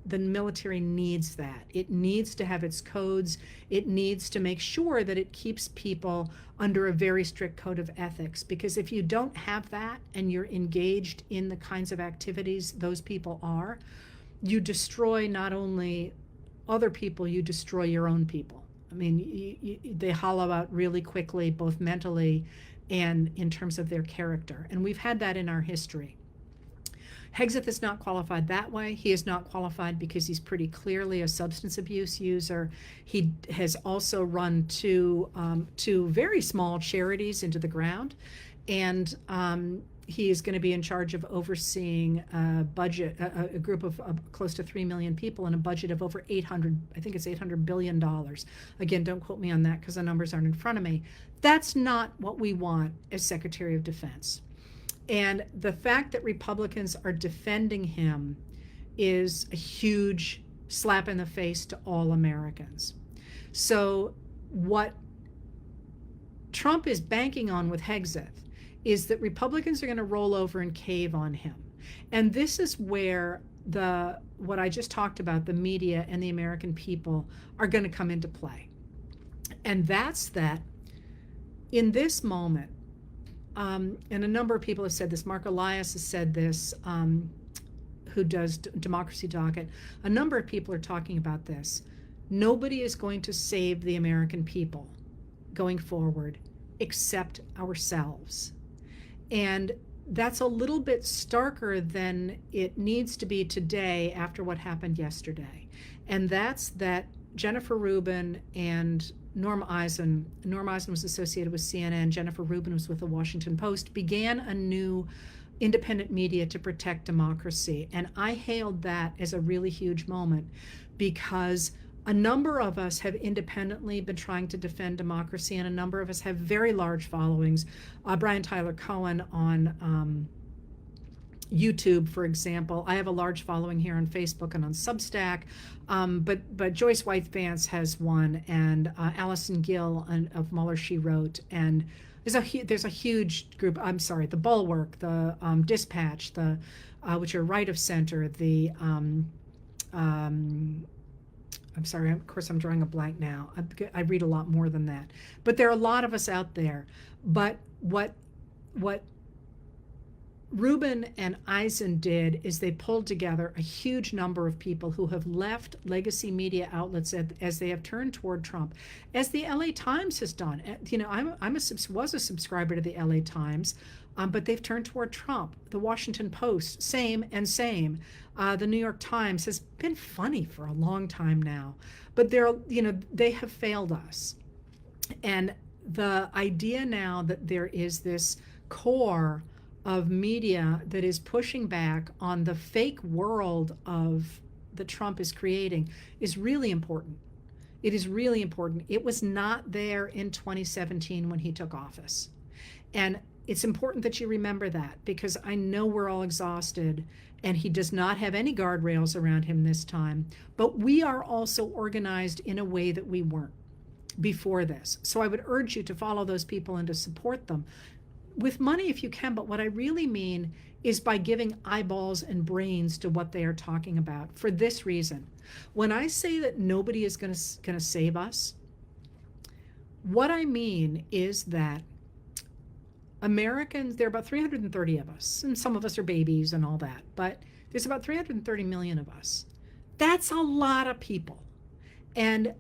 the military needs that. It needs to have its codes. It needs to make sure that it keeps people under a very strict code of ethics, because if you don't have that and you're engaged in the kinds of activities those people are, you destroy not only other people, you destroy your own people. I mean, they hollow out really quickly, both mentally and in terms of their character. And we've had that in our history. Hegseth is not qualified that way. He is not qualified because he's pretty clearly a substance abuse user. He has also run two very small charities into the ground. And he is going to be in charge of overseeing a group of close to 3 million people and a budget of over $800 billion. Again, don't quote me on that because the numbers aren't in front of me. That's not what we want as Secretary of Defense. And the fact that Republicans are defending him is a huge slap in the face to all Americans. So what Trump is banking on with Hegseth is that Republicans are going to roll over and cave on him. And this is where what I just talked about, the media and the American people, are going to come into play. And that's that in this moment, and a number of people have said this. Mark Elias has said this, who does Democracy Docket. A number of people are talking about this. Nobody is going to save the American people going forward except ourselves. And that's a little bit starker than it needs to be today after what happened yesterday. And that's that Jennifer Rubin and Norm Eisen was associated with CNN, Jennifer Rubin was with the Washington Post, began a new independent media to protect democracy. And I hailed that as a really huge moment because a number of us have independently been trying to defend democracy, and a number of us have very large followings. Brian Tyler Cohen on YouTube, for example. I have a large following here on Facebook and on Substack, but Joyce White Vance has one, and Allison Gill of Mueller, She Wrote, and there's a huge group. I'm sorry, the Bulwark, the Dispatch, the which are right of center, the I'm sorry, of course I'm drawing a blank now. I read a lot more than that, but there are a lot of us out there. But what Rubin and Eisen did is they pulled together a huge number of people who have left legacy media outlets as they have turned toward Trump, as the LA Times has done. You know, was a subscriber to the LA Times, but they've turned toward Trump. The Washington Post, same and same. The New York Times has been funny for a long time now, but they have failed us. And the idea now that there is this core of media that is pushing back on the fake world of that Trump is creating is really important. It is really important. It was not there in 2017 when he took office. And it's important that you remember that, because I know we're all exhausted and he does not have any guardrails around him this time. But we are also organized in a way that we weren't before this. So I would urge you to follow those people and to support them with money if you can. But what I really mean is by giving eyeballs and brains to what they are talking about, for this reason. When I say that nobody is going to save us, what I mean is that Americans, there are about 330 of us, and some of us are babies and all that, but there's about 330 million of us. That's a lot of people. And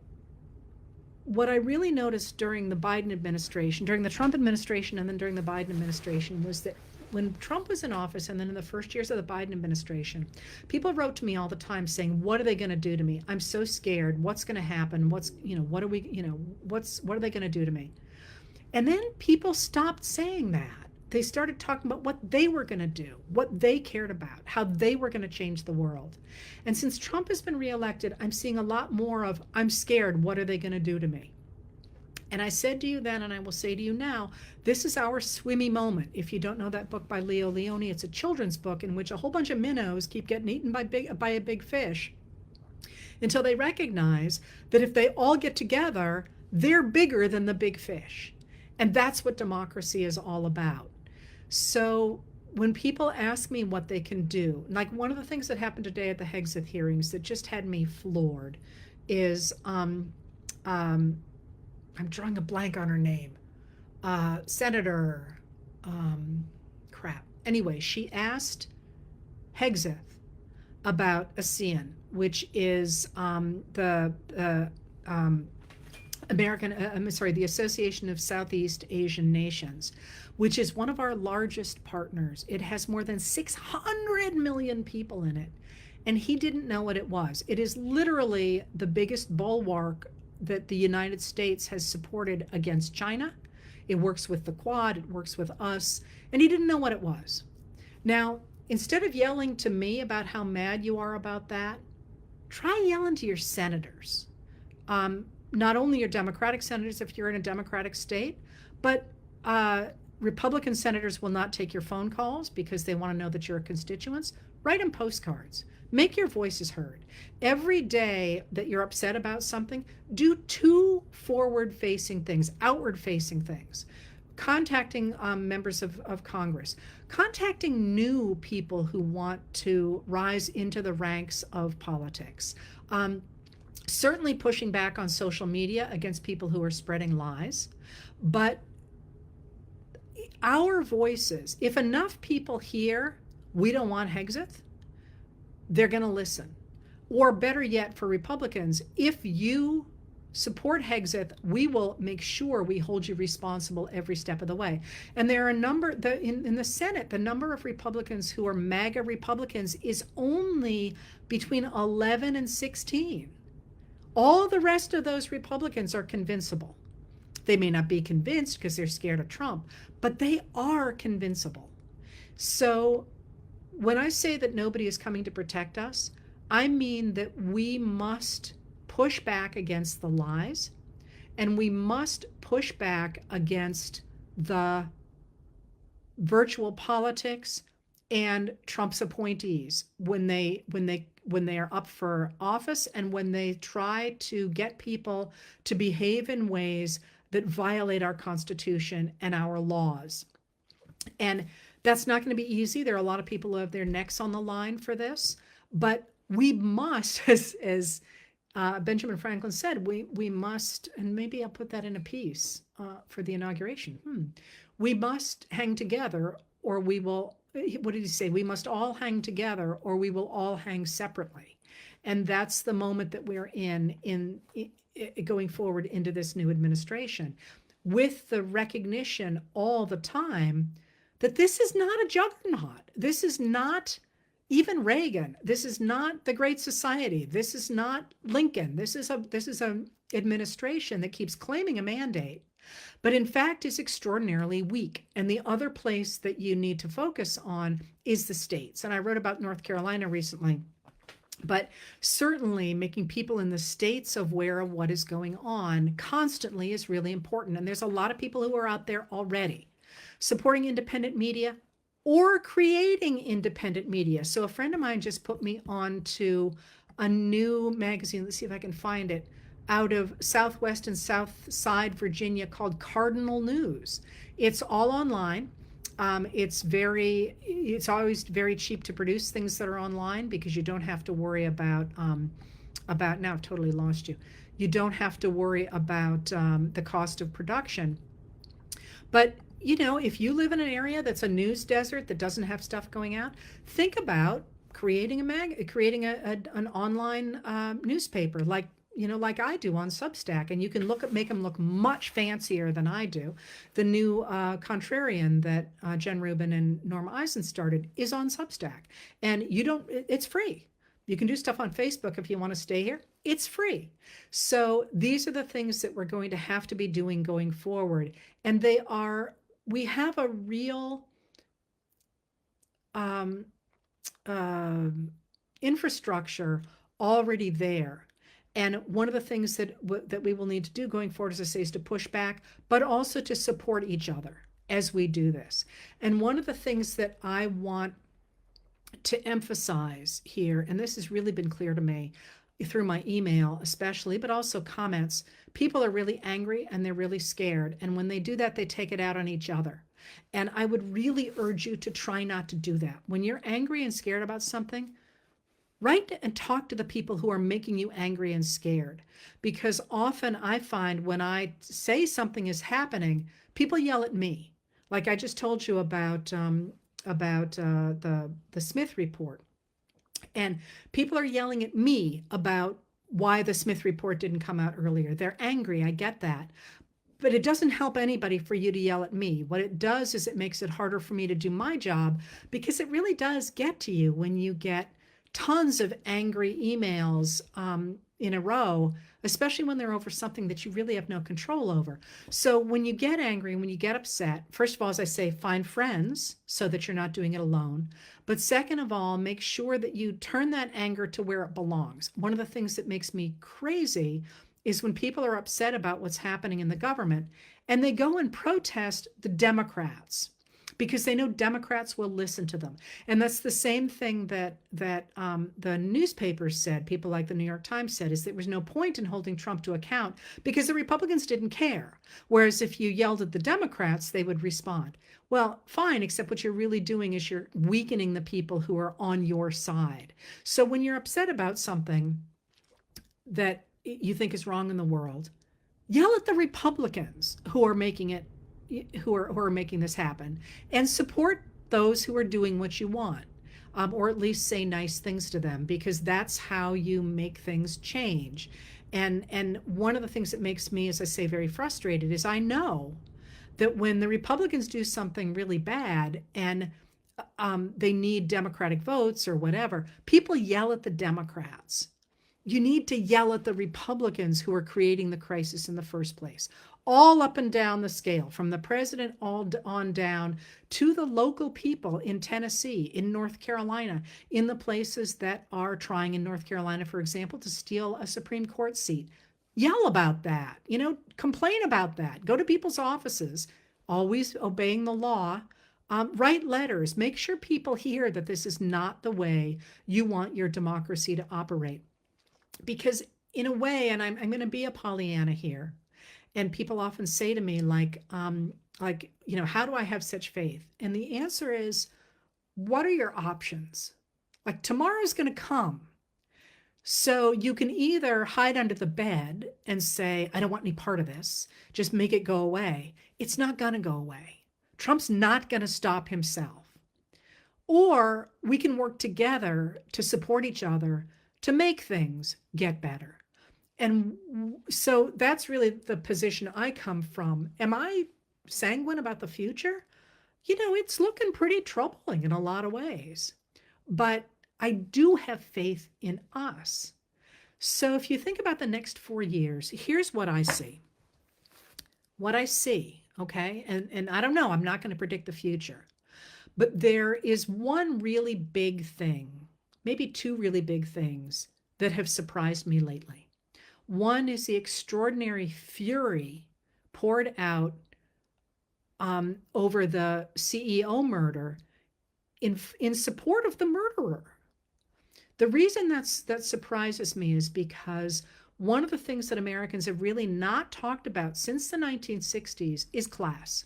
what I really noticed during the Biden administration, during the Trump administration, and then during the Biden administration, was that when Trump was in office, and then in the first years of the Biden administration, people wrote to me all the time saying, what are they going to do to me? I'm so scared. What's going to happen? What are they going to do to me? And then people stopped saying that. They started talking about what they were going to do, what they cared about, how they were going to change the world. And since Trump has been reelected, I'm seeing a lot more of, I'm scared, what are they going to do to me? And I said to you then, and I will say to you now, this is our swimmy moment. If you don't know that book by Leo Leone, it's a children's book in which a whole bunch of minnows keep getting eaten by a big fish until they recognize that if they all get together, they're bigger than the big fish. And that's what democracy is all about. So when people ask me what they can do, like one of the things that happened today at the Hegseth hearings that just had me floored is, I'm drawing a blank on her name, Senator, Anyway, she asked Hegseth about ASEAN, which is the Association of Southeast Asian Nations, which is one of our largest partners. It has more than 600 million people in it, and he didn't know what it was. It is literally the biggest bulwark that the United States has supported against China. It works with the Quad, it works with us, and he didn't know what it was. Now, instead of yelling to me about how mad you are about that, try yelling to your senators. Not only your Democratic senators if you're in a Democratic state, but Republican senators will not take your phone calls because they want to know that you're constituents. Write them postcards. Make your voices heard. Every day that you're upset about something, do 2 forward-facing things, outward-facing things. Contacting members of Congress, contacting new people who want to rise into the ranks of politics. Certainly pushing back on social media against people who are spreading lies. But our voices, if enough people hear, we don't want Hegseth, they're going to listen. Or better yet, for Republicans, if you support Hegseth, we will make sure we hold you responsible every step of the way. And there are a number, in the Senate, the number of Republicans who are MAGA Republicans is only between 11 and 16. All the rest of those Republicans are convincible. They may not be convinced because they're scared of Trump, but they are convincible. So when I say that nobody is coming to protect us, I mean that we must push back against the lies, and we must push back against the virtual politics and Trump's appointees when they are up for office, and when they try to get people to behave in ways that violate our Constitution and our laws. And that's not going to be easy. There are a lot of people who have their necks on the line for this, but we must, as Benjamin Franklin said, we must, and maybe I'll put that in a piece for the inauguration. We must hang together, or we will. What did he say? We must all hang together, or we will all hang separately. And that's the moment that we're in going forward into this new administration, with the recognition all the time that this is not a juggernaut. This is not even Reagan. This is not the Great Society. This is not Lincoln. This is a administration that keeps claiming a mandate, but in fact is extraordinarily weak. And the other place that you need to focus on is the states. And I wrote about North Carolina recently, but certainly making people in the states aware of what is going on constantly is really important. And there's a lot of people who are out there already supporting independent media or creating independent media. So a friend of mine just put me on to a new magazine. Let's see if I can find it, out of Southwest and South Side Virginia, called Cardinal News. It's all online. It's always very cheap to produce things that are online, because you don't have to worry about now I've totally lost you. You don't have to worry about the cost of production. But if you live in an area that's a news desert that doesn't have stuff going out, think about creating an online newspaper, like I do on Substack. And you can make them look much fancier than I do. The new Contrarian that Jen Rubin and Norma Eisen started is on Substack, and it's free. You can do stuff on Facebook if you want to stay here. It's free. So these are the things that we're going to have to be doing going forward. And we have a real infrastructure already there. And one of the things that we will need to do going forward, as I say, is to push back, but also to support each other as we do this. And one of the things that I want to emphasize here, and this has really been clear to me through my email especially, but also comments, people are really angry and they're really scared. And when they do that, they take it out on each other. And I would really urge you to try not to do that. When you're angry and scared about something, write and talk to the people who are making you angry and scared. Because often I find when I say something is happening, people yell at me. Like I just told you about the Smith report. And people are yelling at me about why the Smith report didn't come out earlier. They're angry, I get that. But it doesn't help anybody for you to yell at me. What it does is it makes it harder for me to do my job, because it really does get to you when you get tons of angry emails in a row, especially when they're over something that you really have no control over. So when you get angry, when you get upset, first of all, as I say, find friends so that you're not doing it alone. But second of all, make sure that you turn that anger to where it belongs. One of the things that makes me crazy is when people are upset about what's happening in the government and they go and protest the Democrats, because they know Democrats will listen to them. And that's the same thing that the newspapers said, people like the New York Times said, is there was no point in holding Trump to account because the Republicans didn't care. Whereas if you yelled at the Democrats, they would respond. Well, fine, except what you're really doing is you're weakening the people who are on your side. So when you're upset about something that you think is wrong in the world, yell at the Republicans who are making this happen, and support those who are doing what you want, or at least say nice things to them, because that's how you make things change. And one of the things that makes me, as I say, very frustrated is I know that when the Republicans do something really bad and they need Democratic votes or whatever, people yell at the Democrats. You need to yell at the Republicans who are creating the crisis in the first place. all up and down the scale, from the president all on down to the local people in Tennessee, in North Carolina, in the places that are trying in North Carolina, for example, to steal a Supreme Court seat. Yell about that, complain about that, go to people's offices, always obeying the law. Write letters, make sure people hear that this is not the way you want your democracy to operate. Because in a way, and I'm going to be a Pollyanna here, and people often say to me, how do I have such faith? And the answer is, what are your options? Like, tomorrow's going to come. So you can either hide under the bed and say, I don't want any part of this, just make it go away. It's not going to go away. Trump's not going to stop himself. Or we can work together to support each other to make things get better. And so that's really the position I come from. Am I sanguine about the future? It's looking pretty troubling in a lot of ways, but I do have faith in us. So if you think about the next 4 years, here's what I see. Okay? And I don't know, I'm not going to predict the future, but there is one really big thing, maybe two really big things that have surprised me lately. One is the extraordinary fury poured out over the CEO murder in support of the murderer. The reason that surprises me is because one of the things that Americans have really not talked about since the 1960s is class.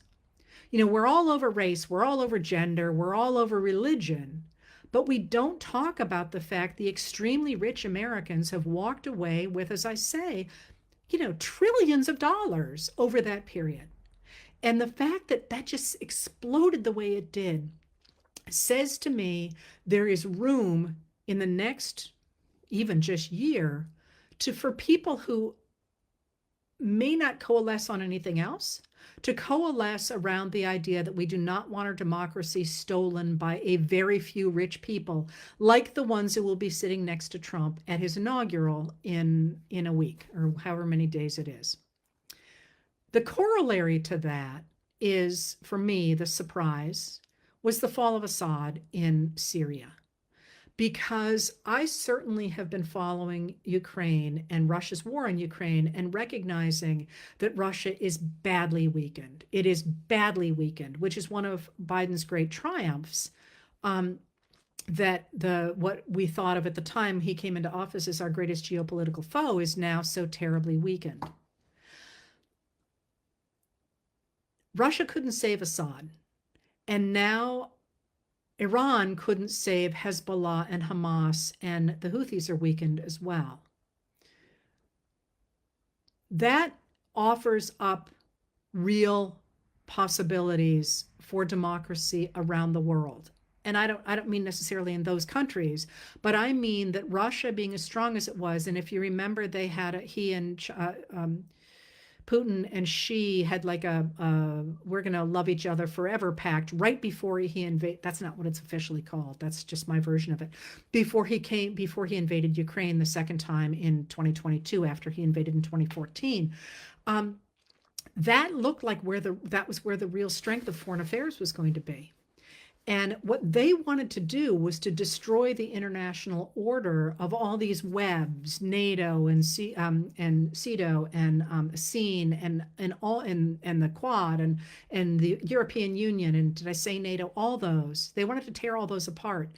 We're all over race, we're all over gender, we're all over religion, but we don't talk about the fact the extremely rich Americans have walked away with, as I say, trillions of dollars over that period. And the fact that that just exploded the way it did says to me there is room in the next even just year for people who may not coalesce on anything else, to coalesce around the idea that we do not want our democracy stolen by a very few rich people, like the ones who will be sitting next to Trump at his inaugural in a week, or however many days it is. The corollary to that is, for me, the surprise was the fall of Assad in Syria. Because I certainly have been following Ukraine and Russia's war in Ukraine and recognizing that Russia is badly weakened. It is badly weakened, which is one of Biden's great triumphs. That what we thought of at the time he came into office as our greatest geopolitical foe is now so terribly weakened. Russia couldn't save Assad, and now Iran couldn't save Hezbollah and Hamas, and the Houthis are weakened as well. That offers up real possibilities for democracy around the world. And I don't mean necessarily in those countries, but I mean that Russia being as strong as it was, and if you remember, they had he and Putin and Xi had like a we're going to love each other forever pact right before he invaded. That's not what it's officially called. That's just my version of it. Before he invaded Ukraine the second time in 2022, after he invaded in 2014. That looked like that was where the real strength of foreign affairs was going to be. And what they wanted to do was to destroy the international order of all these webs, NATO and CETO and ASEAN and the Quad and the European Union, and did I say NATO? All those. They wanted to tear all those apart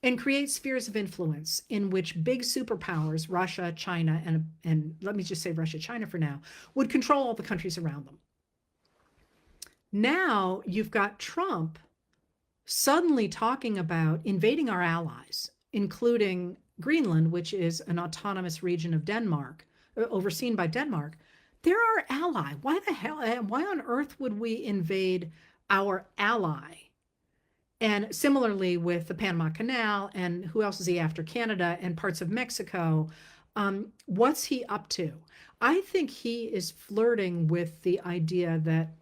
and create spheres of influence in which big superpowers, Russia, China, and let me just say Russia, China for now, would control all the countries around them. Now you've got Trump suddenly talking about invading our allies, including Greenland, which is an autonomous region of Denmark, overseen by Denmark. They're our ally. Why on earth would we invade our ally? And similarly with the Panama Canal, and who else is he after? Canada and parts of Mexico. What's he up to? I think he is flirting with the idea that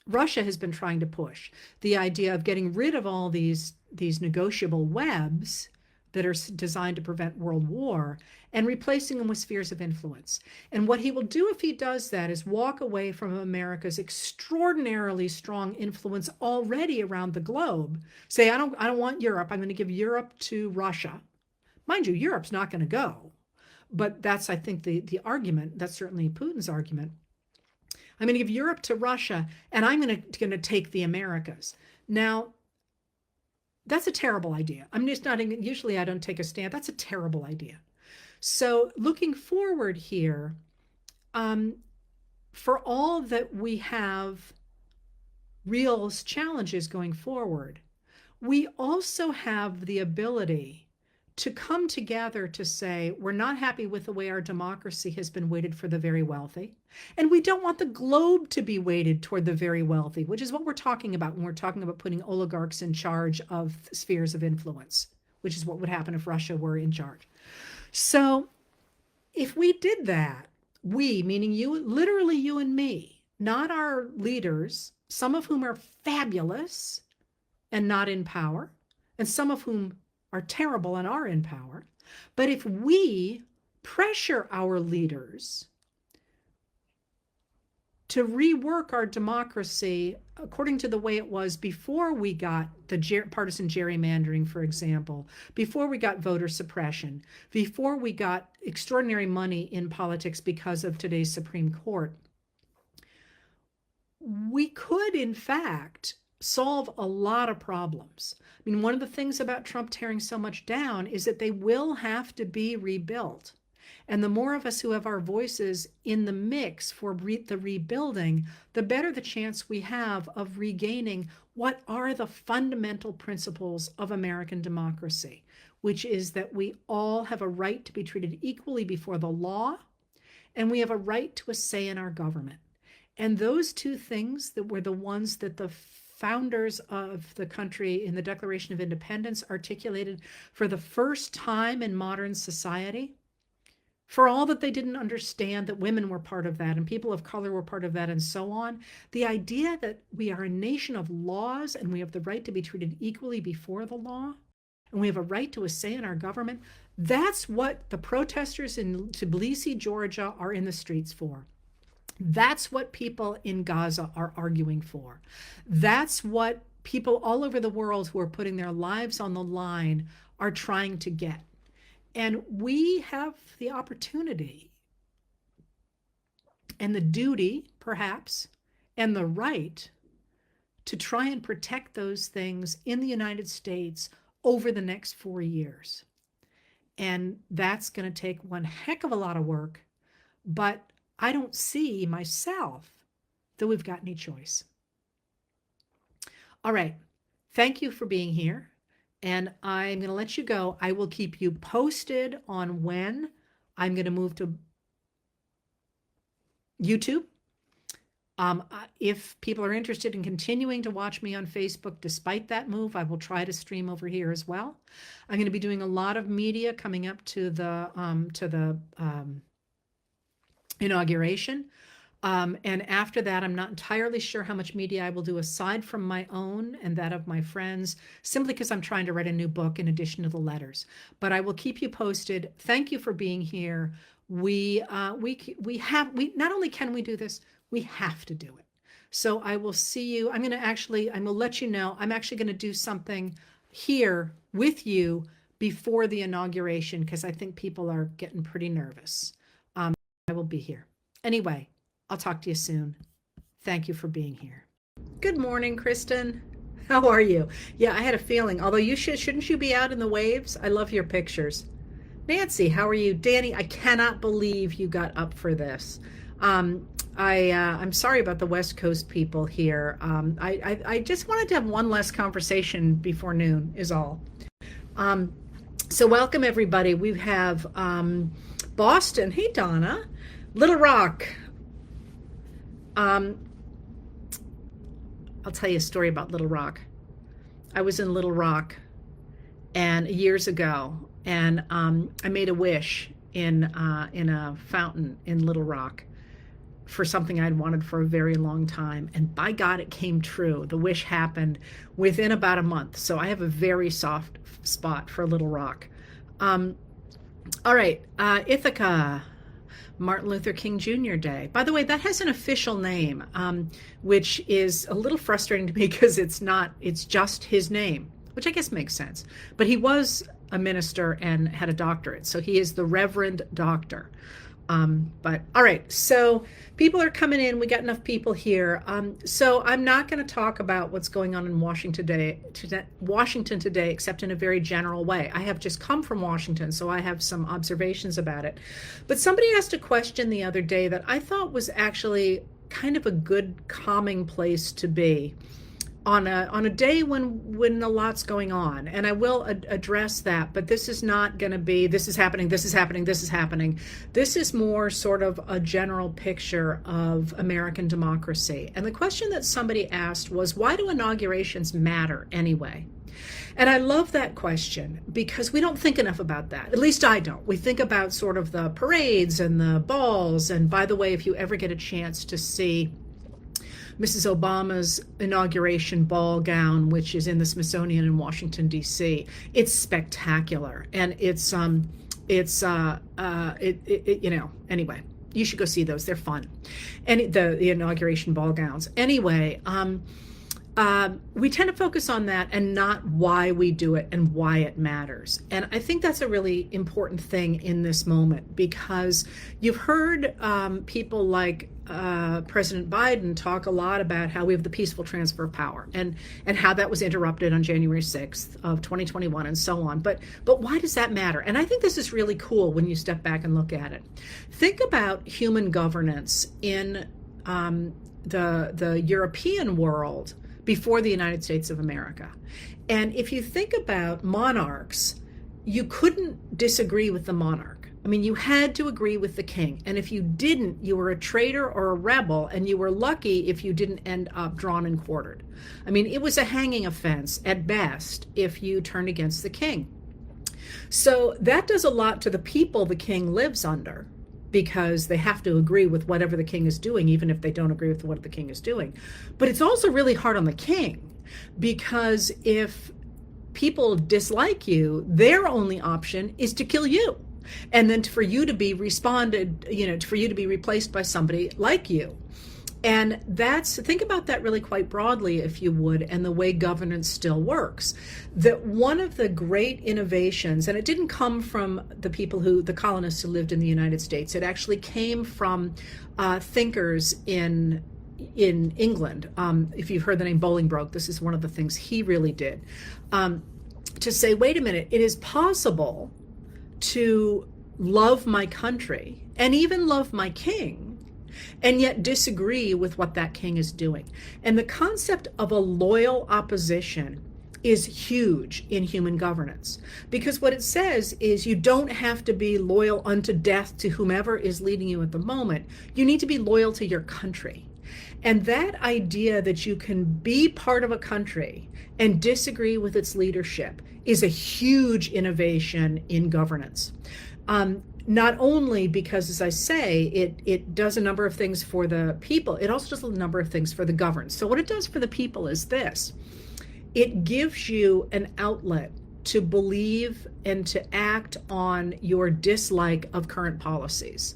Russia has been trying to push, the idea of getting rid of all these negotiable webs that are designed to prevent world war and replacing them with spheres of influence. And what he will do if he does that is walk away from America's extraordinarily strong influence already around the globe. Say, I don't want Europe. I'm going to give Europe to Russia. Mind you, Europe's not going to go. But that's, I think, the argument. That's certainly Putin's argument. I'm going to give Europe to Russia, and I'm going to take the Americas. Now, that's a terrible idea. I'm just not, usually I don't take a stand. That's a terrible idea. So looking forward here, for all that we have real challenges going forward, we also have the ability to come together to say, we're not happy with the way our democracy has been weighted for the very wealthy. And we don't want the globe to be weighted toward the very wealthy, which is what we're talking about when we're talking about putting oligarchs in charge of spheres of influence, which is what would happen if Russia were in charge. So if we did that, we, meaning you, literally you and me, not our leaders, some of whom are fabulous and not in power, and some of whom are terrible and are in power. But if we pressure our leaders to rework our democracy according to the way it was before we got the partisan gerrymandering, for example, before we got voter suppression, before we got extraordinary money in politics because of today's Supreme Court, we could, in fact, solve a lot of problems. I mean, one of the things about Trump tearing so much down is that they will have to be rebuilt. And the more of us who have our voices in the mix for the rebuilding, the better the chance we have of regaining what are the fundamental principles of American democracy, which is that we all have a right to be treated equally before the law, and we have a right to a say in our government. And those two things that were the ones that the founders of the country in the Declaration of Independence articulated for the first time in modern society, for all that they didn't understand that women were part of that and people of color were part of that and so on, the idea that we are a nation of laws and we have the right to be treated equally before the law, and we have a right to a say in our government, that's what the protesters in Tbilisi, Georgia are in the streets for. That's what people in Gaza are arguing for. That's what people all over the world who are putting their lives on the line are trying to get. And we have the opportunity and the duty, perhaps, and the right to try and protect those things in the United States over the next 4 years. And that's going to take one heck of a lot of work, but I don't see myself that we've got any choice. All right. Thank you for being here. And I'm going to let you go. I will keep you posted on when I'm going to move to YouTube. If people are interested in continuing to watch me on Facebook, despite that move, I will try to stream over here as well. I'm going to be doing a lot of media coming up to the inauguration. And after that, I'm not entirely sure how much media I will do aside from my own and that of my friends, simply because I'm trying to write a new book in addition to the letters. But I will keep you posted. Thank you for being here. We not only can we do this, we have to do it. So I will see you. I'm going to let you know, I'm actually going to do something here with you before the inauguration, because I think people are getting pretty nervous. I will be here. Anyway, I'll talk to you soon. Thank you for being here. Good morning, Kristen. How are you? Yeah, I had a feeling, although shouldn't you be out in the waves? I love your pictures. Nancy, how are you? Danny, I cannot believe you got up for this. I'm sorry about the West Coast people here. I just wanted to have one last conversation before noon is all. So welcome everybody. We have Boston. Hey, Donna. Little Rock. I'll tell you a story about Little Rock. I was in Little Rock and years ago, and I made a wish in a fountain in Little Rock for something I'd wanted for a very long time. And by God, it came true. The wish happened within about a month. So I have a very soft spot for Little Rock. Um, all right, Ithaca, Martin Luther King Jr. Day. By the way, that has an official name, which is a little frustrating to me because it's not, it's just his name, which I guess makes sense. But he was a minister and had a doctorate, so he is the Reverend Doctor. But all right, so people are coming in. We got enough people here. So I'm not going to talk about what's going on in Washington today, except in a very general way. I have just come from Washington, so I have some observations about it. But somebody asked a question the other day that I thought was actually kind of a good calming place to be on a day when a lot's going on. And I will address that, but this is not going to be, this is happening, this is happening, this is happening. This is more sort of a general picture of American democracy. And the question that somebody asked was, why do inaugurations matter anyway? And I love that question because we don't think enough about that. At least I don't. We think about sort of the parades and the balls. And by the way, if you ever get a chance to see Mrs. Obama's inauguration ball gown, which is in the Smithsonian in Washington, D.C. It's spectacular, and it's anyway, you should go see those. They're fun, and the inauguration ball gowns. Anyway, we tend to focus on that and not why we do it and why it matters. And I think that's a really important thing in this moment, because you've heard people like President Biden talk a lot about how we have the peaceful transfer of power and how that was interrupted on January 6th of 2021 and so on. But why does that matter? And I think this is really cool when you step back and look at it. Think about human governance in the European world before the United States of America. And if you think about monarchs, you couldn't disagree with the monarch. I mean, you had to agree with the king. And if you didn't, you were a traitor or a rebel, and you were lucky if you didn't end up drawn and quartered. I mean, it was a hanging offense at best if you turned against the king. So that does a lot to the people the king lives under, because they have to agree with whatever the king is doing, even if they don't agree with what the king is doing. But it's also really hard on the king, because if people dislike you, their only option is to kill you. And then for you to be for you to be replaced by somebody like you. And think about that really quite broadly, if you would, and the way governance still works. That one of the great innovations, and it didn't come from the colonists who lived in the United States, it actually came from thinkers in England. If you've heard the name Bolingbroke, this is one of the things he really did. To say, wait a minute, it is possible to love my country and even love my king, and yet disagree with what that king is doing. And the concept of a loyal opposition is huge in human governance, because what it says is you don't have to be loyal unto death to whomever is leading you at the moment. You need to be loyal to your country. And that idea that you can be part of a country and disagree with its leadership is a huge innovation in governance. Not only because, as I say, it does a number of things for the people, it also does a number of things for the governed. So what it does for the people is this: it gives you an outlet to believe and to act on your dislike of current policies.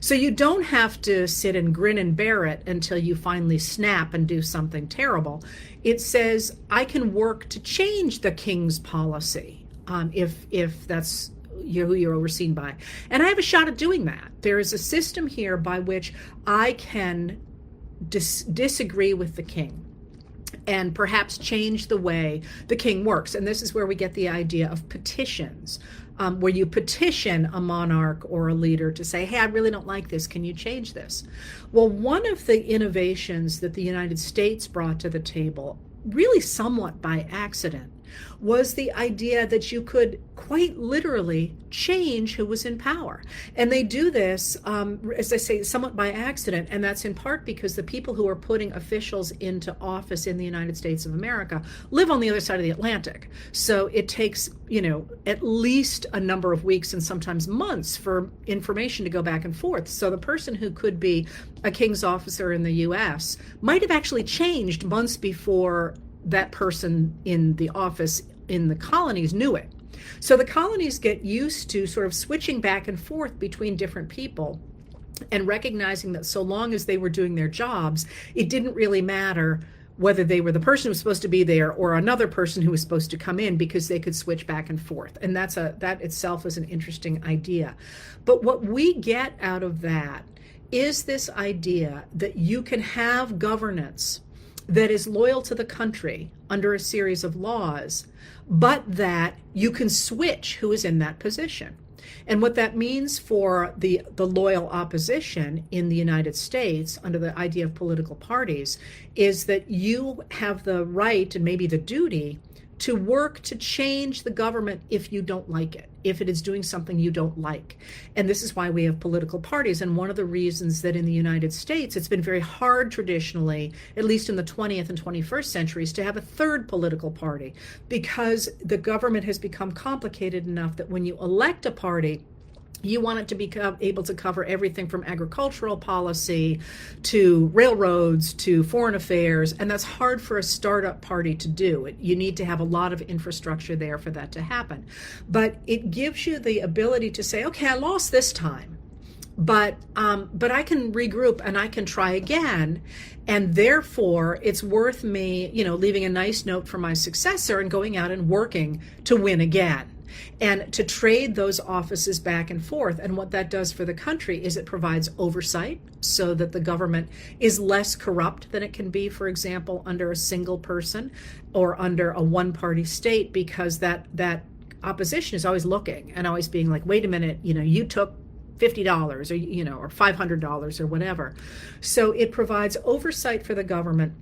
So you don't have to sit and grin and bear it until you finally snap and do something terrible. It says, I can work to change the king's policy, if that's who you're overseen by. And I have a shot at doing that. There is a system here by which I can disagree with the king and perhaps change the way the king works. And this is where we get the idea of petitions, where you petition a monarch or a leader to say, hey, I really don't like this. Can you change this? Well, one of the innovations that the United States brought to the table, really somewhat by accident, was the idea that you could quite literally change who was in power. And they do this, as I say, somewhat by accident, and that's in part because the people who are putting officials into office in the United States of America live on the other side of the Atlantic. So it takes, at least a number of weeks and sometimes months for information to go back and forth. So the person who could be a king's officer in the U.S. might have actually changed months before that person in the office in the colonies knew it. So the colonies get used to sort of switching back and forth between different people and recognizing that so long as they were doing their jobs, it didn't really matter whether they were the person who was supposed to be there or another person who was supposed to come in, because they could switch back and forth. And that itself is an interesting idea. But what we get out of that is this idea that you can have governance that is loyal to the country under a series of laws, but that you can switch who is in that position. And what that means for the loyal opposition in the United States under the idea of political parties is that you have the right and maybe the duty to work to change the government if you don't like it, if it is doing something you don't like. And this is why we have political parties. And one of the reasons that in the United States, it's been very hard traditionally, at least in the 20th and 21st centuries, to have a third political party, because the government has become complicated enough that when you elect a party, you want it to be able to cover everything from agricultural policy to railroads to foreign affairs, and that's hard for a startup party to do. You need to have a lot of infrastructure there for that to happen. But it gives you the ability to say, okay, I lost this time, but I can regroup and I can try again, and therefore it's worth me, leaving a nice note for my successor and going out and working to win again. And to trade those offices back and forth. And what that does for the country is it provides oversight so that the government is less corrupt than it can be, for example, under a single person or under a one-party state, because that opposition is always looking and always being like, wait a minute, you took $50 or $500 or whatever. So it provides oversight for the government,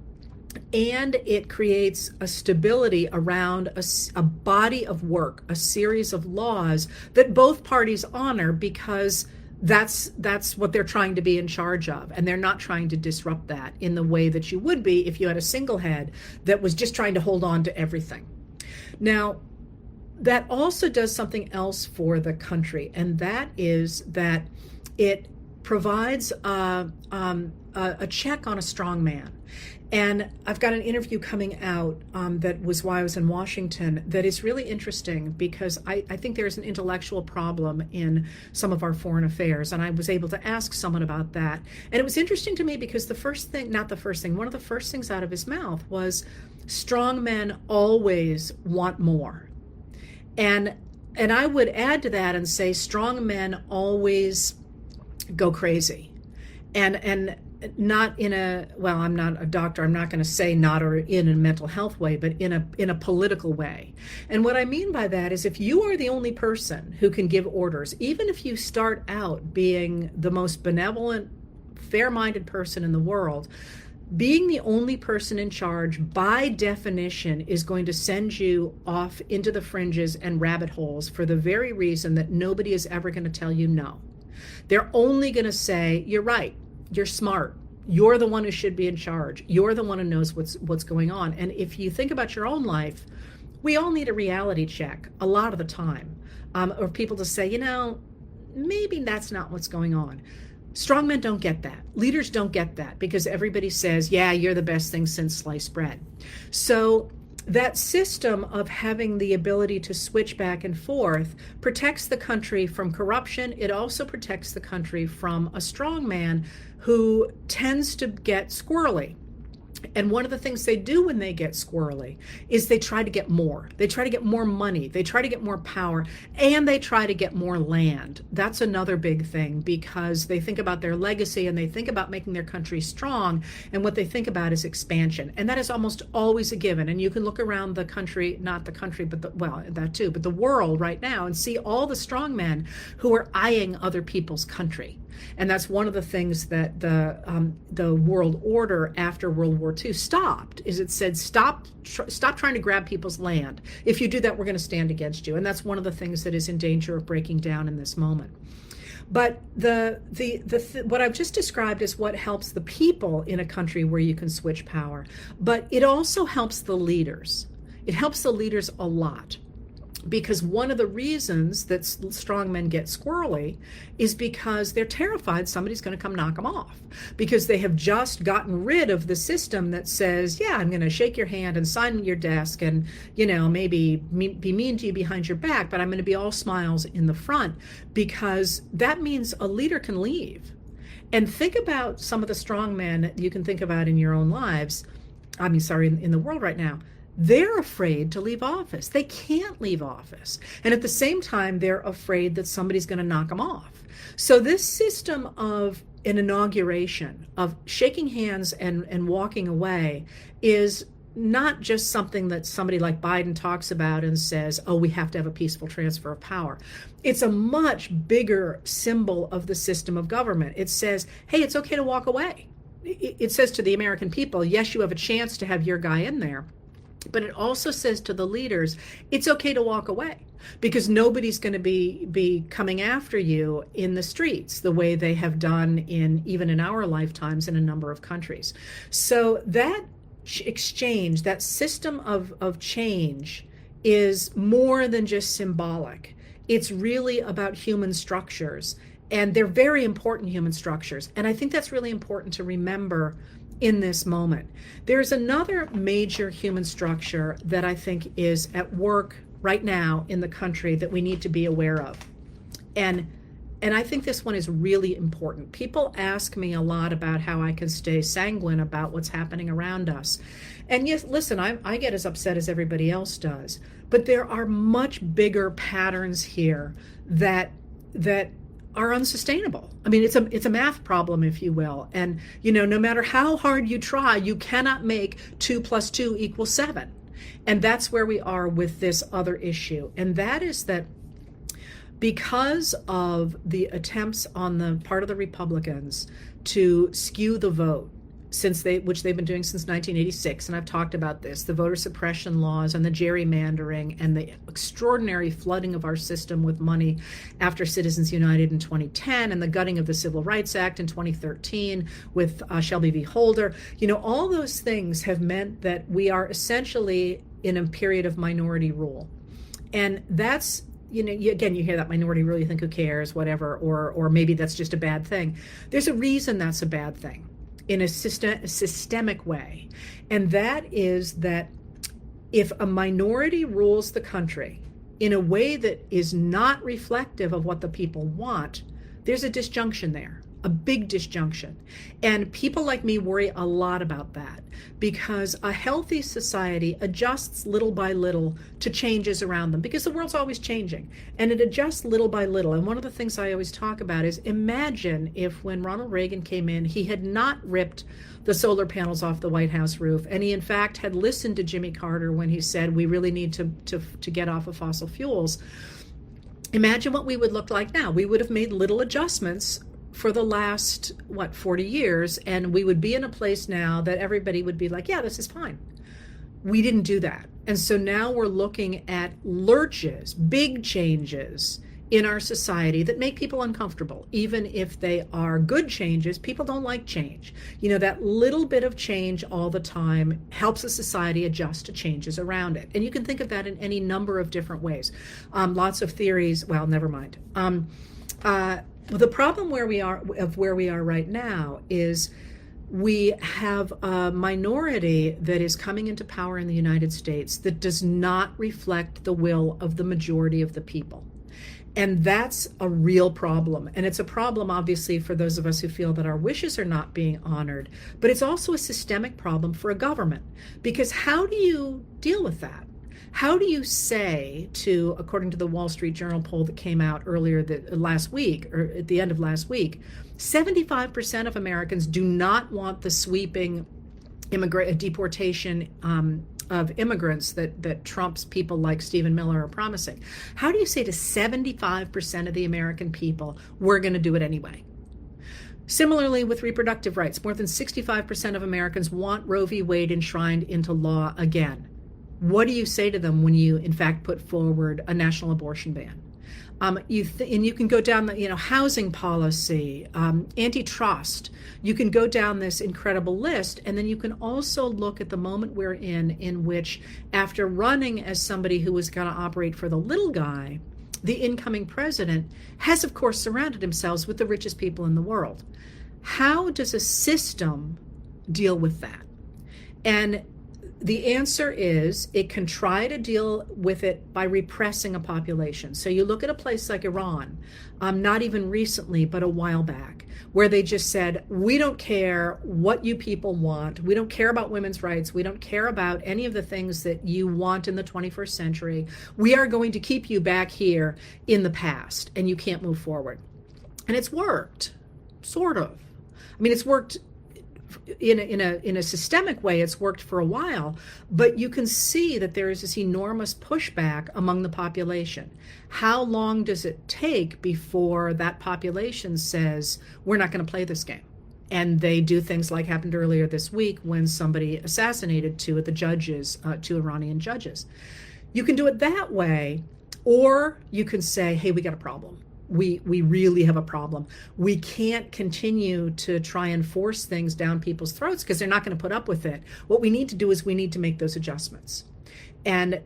and it creates a stability around a body of work, a series of laws that both parties honor, because that's what they're trying to be in charge of. And they're not trying to disrupt that in the way that you would be if you had a single head that was just trying to hold on to everything. Now, that also does something else for the country, and that is that it provides a check on a strong man. And I've got an interview coming out that was why I was in Washington that is really interesting, because I think there's an intellectual problem in some of our foreign affairs. And I was able to ask someone about that. And it was interesting to me because one of the first things out of his mouth was, strong men always want more. And I would add to that and say, strong men always go crazy. And not in I'm not a doctor, I'm not going to say not or in a mental health way, but in a political way. And what I mean by that is, if you are the only person who can give orders, even if you start out being the most benevolent, fair-minded person in the world, being the only person in charge by definition is going to send you off into the fringes and rabbit holes, for the very reason that nobody is ever going to tell you no. They're only going to say, you're right, you're smart, you're the one who should be in charge, you're the one who knows what's going on. And if you think about your own life, we all need a reality check a lot of the time, or people to say, maybe that's not what's going on. Strong men don't get that. Leaders don't get that, because everybody says, yeah, you're the best thing since sliced bread. So that system of having the ability to switch back and forth protects the country from corruption. It also protects the country from a strong man who tends to get squirrely. And one of the things they do when they get squirrely is they try to get more. They try to get more money. They try to get more power, and they try to get more land. That's another big thing, because they think about their legacy and they think about making their country strong. And what they think about is expansion. And that is almost always a given. And you can look around the country, not the country, but that too, but the world right now, and see all the strong men who are eyeing other people's country. And that's one of the things that the world order after World War II stopped, is it said, stop trying to grab people's land. If you do that, we're going to stand against you. And that's one of the things that is in danger of breaking down in this moment. But what I've just described is what helps the people in a country where you can switch power. But it also helps the leaders. It helps the leaders a lot. Because one of the reasons that strong men get squirrely is because they're terrified somebody's going to come knock them off, because they have just gotten rid of the system that says, yeah, I'm going to shake your hand and sign your desk and, maybe be mean to you behind your back, but I'm going to be all smiles in the front, because that means a leader can leave. And think about some of the strong men you can think about in your own lives. In the world right now. They're afraid to leave office. They can't leave office. And at the same time, they're afraid that somebody's going to knock them off. So this system of an inauguration, of shaking hands and walking away, is not just something that somebody like Biden talks about and says, oh, we have to have a peaceful transfer of power. It's a much bigger symbol of the system of government. It says, hey, it's okay to walk away. It says to the American people, yes, you have a chance to have your guy in there. But it also says to the leaders, it's okay to walk away, because nobody's going to be coming after you in the streets the way they have done even in our lifetimes in a number of countries. So that exchange, that system of change, is more than just symbolic. It's really about human structures, and they're very important human structures. And I think that's really important to remember in this moment. There's another major human structure that I think is at work right now in the country that we need to be aware of. And I think this one is really important. People ask me a lot about how I can stay sanguine about what's happening around us. And yes, listen, I get as upset as everybody else does. But there are much bigger patterns here that are unsustainable. It's a math problem, if you will. And, no matter how hard you try, you cannot make 2 + 2 = 7. And that's where we are with this other issue. And that is that because of the attempts on the part of the Republicans to skew the vote, which they've been doing since 1986, and I've talked about this, the voter suppression laws and the gerrymandering and the extraordinary flooding of our system with money after Citizens United in 2010 and the gutting of the Civil Rights Act in 2013 with Shelby v. Holder. All those things have meant that we are essentially in a period of minority rule. And that's, you hear that minority rule, you think, who cares, whatever, or maybe that's just a bad thing. There's a reason that's a bad thing in a systemic way. And that is that if a minority rules the country in a way that is not reflective of what the people want, there's a disjunction there, a big disjunction. And people like me worry a lot about that, because a healthy society adjusts little by little to changes around them, because the world's always changing, and it adjusts little by little. And one of the things I always talk about is, imagine if when Ronald Reagan came in, he had not ripped the solar panels off the White House roof, and he in fact had listened to Jimmy Carter when he said we really need to get off of fossil fuels. Imagine what we would look like now. We would have made little adjustments for the last, 40 years, and we would be in a place now that everybody would be like, yeah, this is fine. We didn't do that. And so now we're looking at lurches, big changes in our society that make people uncomfortable. Even if they are good changes, people don't like change. That little bit of change all the time helps a society adjust to changes around it. And you can think of that in any number of different ways. Lots of theories, well, never mind. The problem where we are right now is we have a minority that is coming into power in the United States that does not reflect the will of the majority of the people. And that's a real problem. And it's a problem, obviously, for those of us who feel that our wishes are not being honored. But it's also a systemic problem for a government. Because how do you deal with that? How do you say to, according to the Wall Street Journal poll that came out last week, or at the end of last week, 75% of Americans do not want the sweeping deportation of immigrants that Trump's people like Stephen Miller are promising. How do you say to 75% of the American people, we're going to do it anyway? Similarly, with reproductive rights, more than 65% of Americans want Roe v. Wade enshrined into law again. What do you say to them when you, in fact, put forward a national abortion ban? And you can go down the, housing policy, antitrust. You can go down this incredible list, and then you can also look at the moment we're in which, after running as somebody who was going to operate for the little guy, the incoming president has, of course, surrounded himself with the richest people in the world. How does a system deal with that? And the answer is it can try to deal with it by repressing a population. So you look at a place like Iran, not even recently, but a while back, where they just said, we don't care what you people want. We don't care about women's rights. We don't care about any of the things that you want in the 21st century. We are going to keep you back here in the past, and you can't move forward. And it's worked, sort of. I mean, it's worked in a systemic way. It's worked for a while, but you can see that there is this enormous pushback among the population. How long does it take before that population says, we're not going to play this game? And they do things like happened earlier this week when somebody assassinated two of the judges, two Iranian judges. You can do it that way, or you can say, hey, we got a problem. We really have a problem. We can't continue to try and force things down people's throats because they're not going to put up with it. What we need to do is we need to make those adjustments. And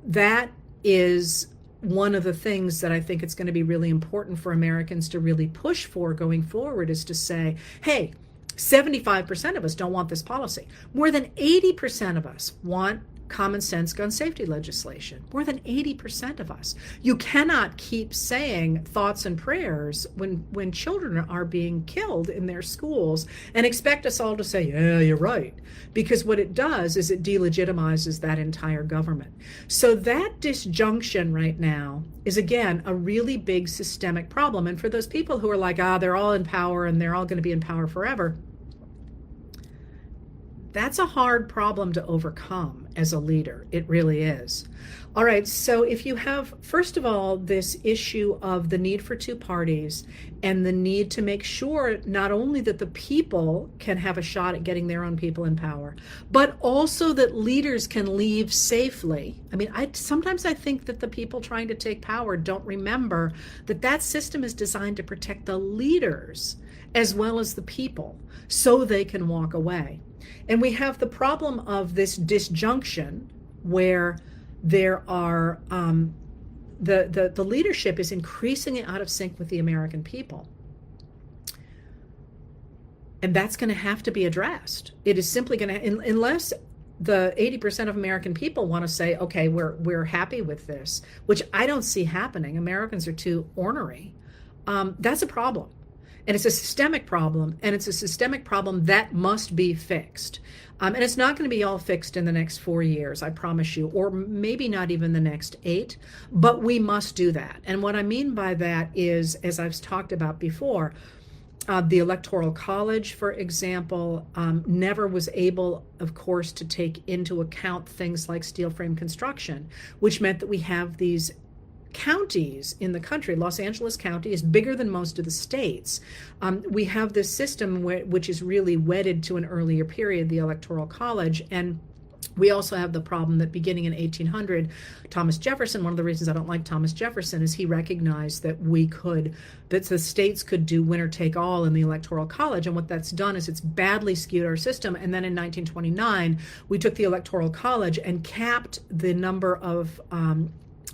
that is one of the things that I think it's going to be really important for Americans to really push for going forward, is to say, hey, 75% of us don't want this policy. More than 80% of us want common sense gun safety legislation. More than 80% of us. You cannot keep saying thoughts and prayers when children are being killed in their schools and expect us all to say, yeah, you're right. Because what it does is it delegitimizes that entire government. So that disjunction right now is, again, a really big systemic problem. And for those people who are like, they're all in power and they're all going to be in power forever, that's a hard problem to overcome as a leader. It really is. All right, so if you have, first of all, this issue of the need for two parties and the need to make sure not only that the people can have a shot at getting their own people in power, but also that leaders can leave safely. I mean, sometimes I think that the people trying to take power don't remember that that system is designed to protect the leaders as well as the people so they can walk away. And we have the problem of this disjunction where there are the leadership is increasingly out of sync with the American people. And that's going to have to be addressed. It is simply going to, unless the 80% of American people want to say, okay, we're happy with this, which I don't see happening. Americans are too ornery. That's a problem. And it's a systemic problem, and it's a systemic problem that must be fixed. And it's not going to be all fixed in the next 4 years, I promise you, or maybe not even the next 8, but we must do that. And what I mean by that is, as I've talked about before, the Electoral College, for example, never was able, of course, to take into account things like steel frame construction, which meant that we have these counties in the country. Los Angeles County is bigger than most of the states. We have this system which is really wedded to an earlier period, the Electoral College, and we also have the problem that beginning in 1800, Thomas Jefferson, one of the reasons I don't like Thomas Jefferson is he recognized that that the states could do winner take all in the Electoral College. And what that's done is it's badly skewed our system. And then in 1929, we took the Electoral College and capped the number of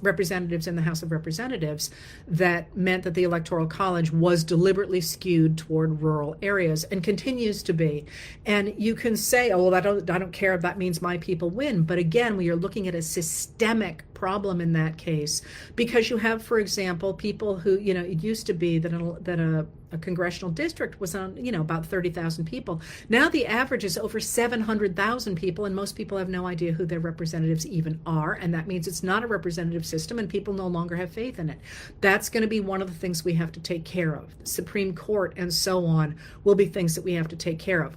representatives in the House of Representatives. That meant that the Electoral College was deliberately skewed toward rural areas and continues to be. And you can say, oh, well, I don't care if that means my people win. But again, we are looking at a systemic problem in that case, because you have, for example, people who, it used to be that a congressional district was on, about 30,000 people. Now the average is over 700,000 people, and most people have no idea who their representatives even are. And that means it's not a representative system, and people no longer have faith in it. That's going to be one of the things we have to take care of. The Supreme Court and so on will be things that we have to take care of.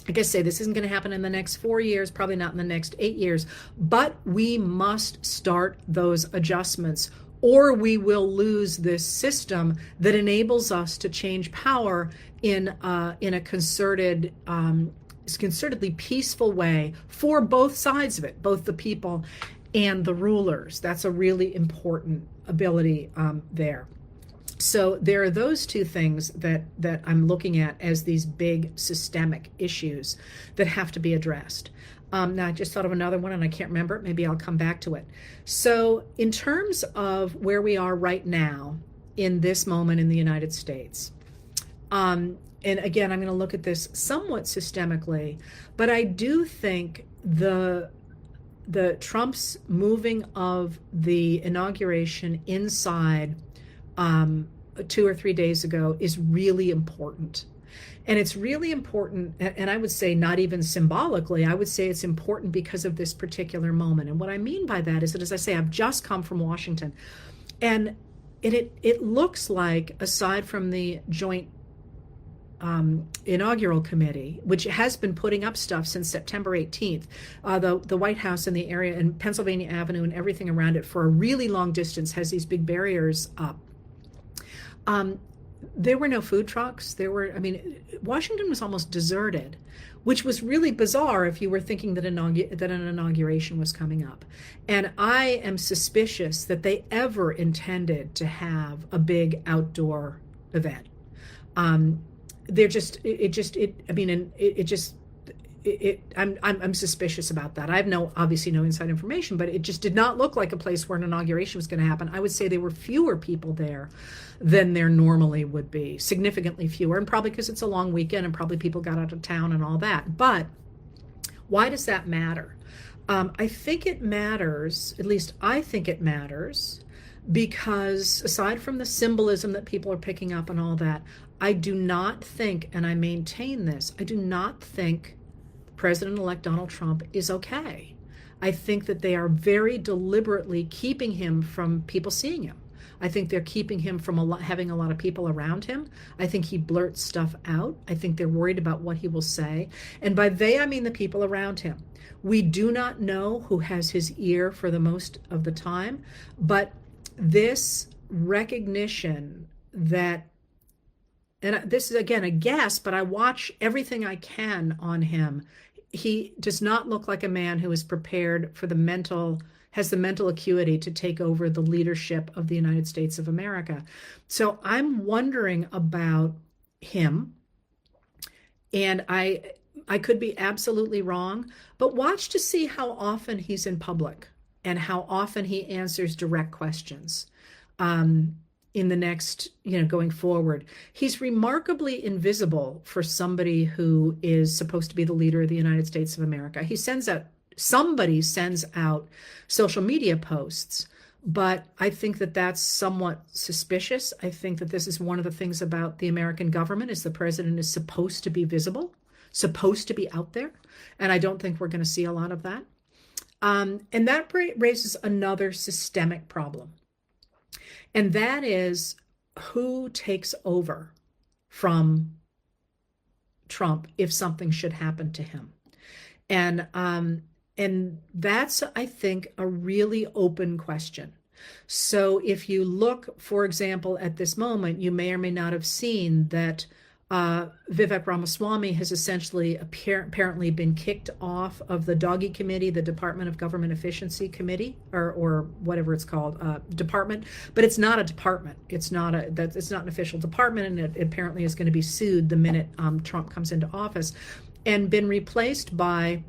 Like I say, this isn't going to happen in the next 4 years, probably not in the next 8 years, but we must start those adjustments, or we will lose this system that enables us to change power in a concertedly peaceful way for both sides of it, both the people and the rulers. That's a really important ability there. So there are those two things that I'm looking at as these big systemic issues that have to be addressed. Now, I just thought of another one and I can't remember it. Maybe I'll come back to it. So in terms of where we are right now in this moment in the United States, and again, I'm going to look at this somewhat systemically, but I do think the Trump's moving of the inauguration inside 2 or 3 days ago is really important. And it's really important, and I would say not even symbolically, I would say it's important because of this particular moment. And what I mean by that is that, as I say, I've just come from Washington, and it looks like, aside from the joint inaugural committee, which has been putting up stuff since September 18th, the White House in the area and Pennsylvania Avenue and everything around it for a really long distance has these big barriers up. There were no food trucks. Washington was almost deserted, which was really bizarre if you were thinking that an inauguration was coming up. And I am suspicious that they ever intended to have a big outdoor event. I'm suspicious about that. I have obviously no inside information, but it just did not look like a place where an inauguration was going to happen. I would say there were fewer people there than there normally would be, significantly fewer, and probably because it's a long weekend and probably people got out of town and all that. But why does that matter? I think it matters, at least I think it matters, because aside from the symbolism that people are picking up and all that, I do not think, and I maintain this, I do not think President-elect Donald Trump is okay. I think that they are very deliberately keeping him from people seeing him. I think they're keeping him from having a lot of people around him. I think he blurts stuff out. I think they're worried about what he will say. And by they, I mean the people around him. We do not know who has his ear for the most of the time, but this recognition that, and this is again a guess, but I watch everything I can on him. He does not look like a man who is prepared for has the mental acuity to take over the leadership of the United States of America. So I'm wondering about him, and I could be absolutely wrong, but watch to see how often he's in public and how often he answers direct questions. In the next, going forward. He's remarkably invisible for somebody who is supposed to be the leader of the United States of America. Somebody sends out social media posts, but I think that that's somewhat suspicious. I think that this is one of the things about the American government is the president is supposed to be visible, supposed to be out there. And I don't think we're going to see a lot of that. And that raises another systemic problem. And that is who takes over from Trump if something should happen to him. And that's, I think, a really open question. So if you look, for example, at this moment, you may or may not have seen that Vivek Ramaswamy has essentially apparently been kicked off of the DOGE committee, the Department of Government Efficiency Committee, or whatever it's called, department. But it's not a department. It's not an official department, and it apparently is going to be sued the minute Trump comes into office, and been replaced by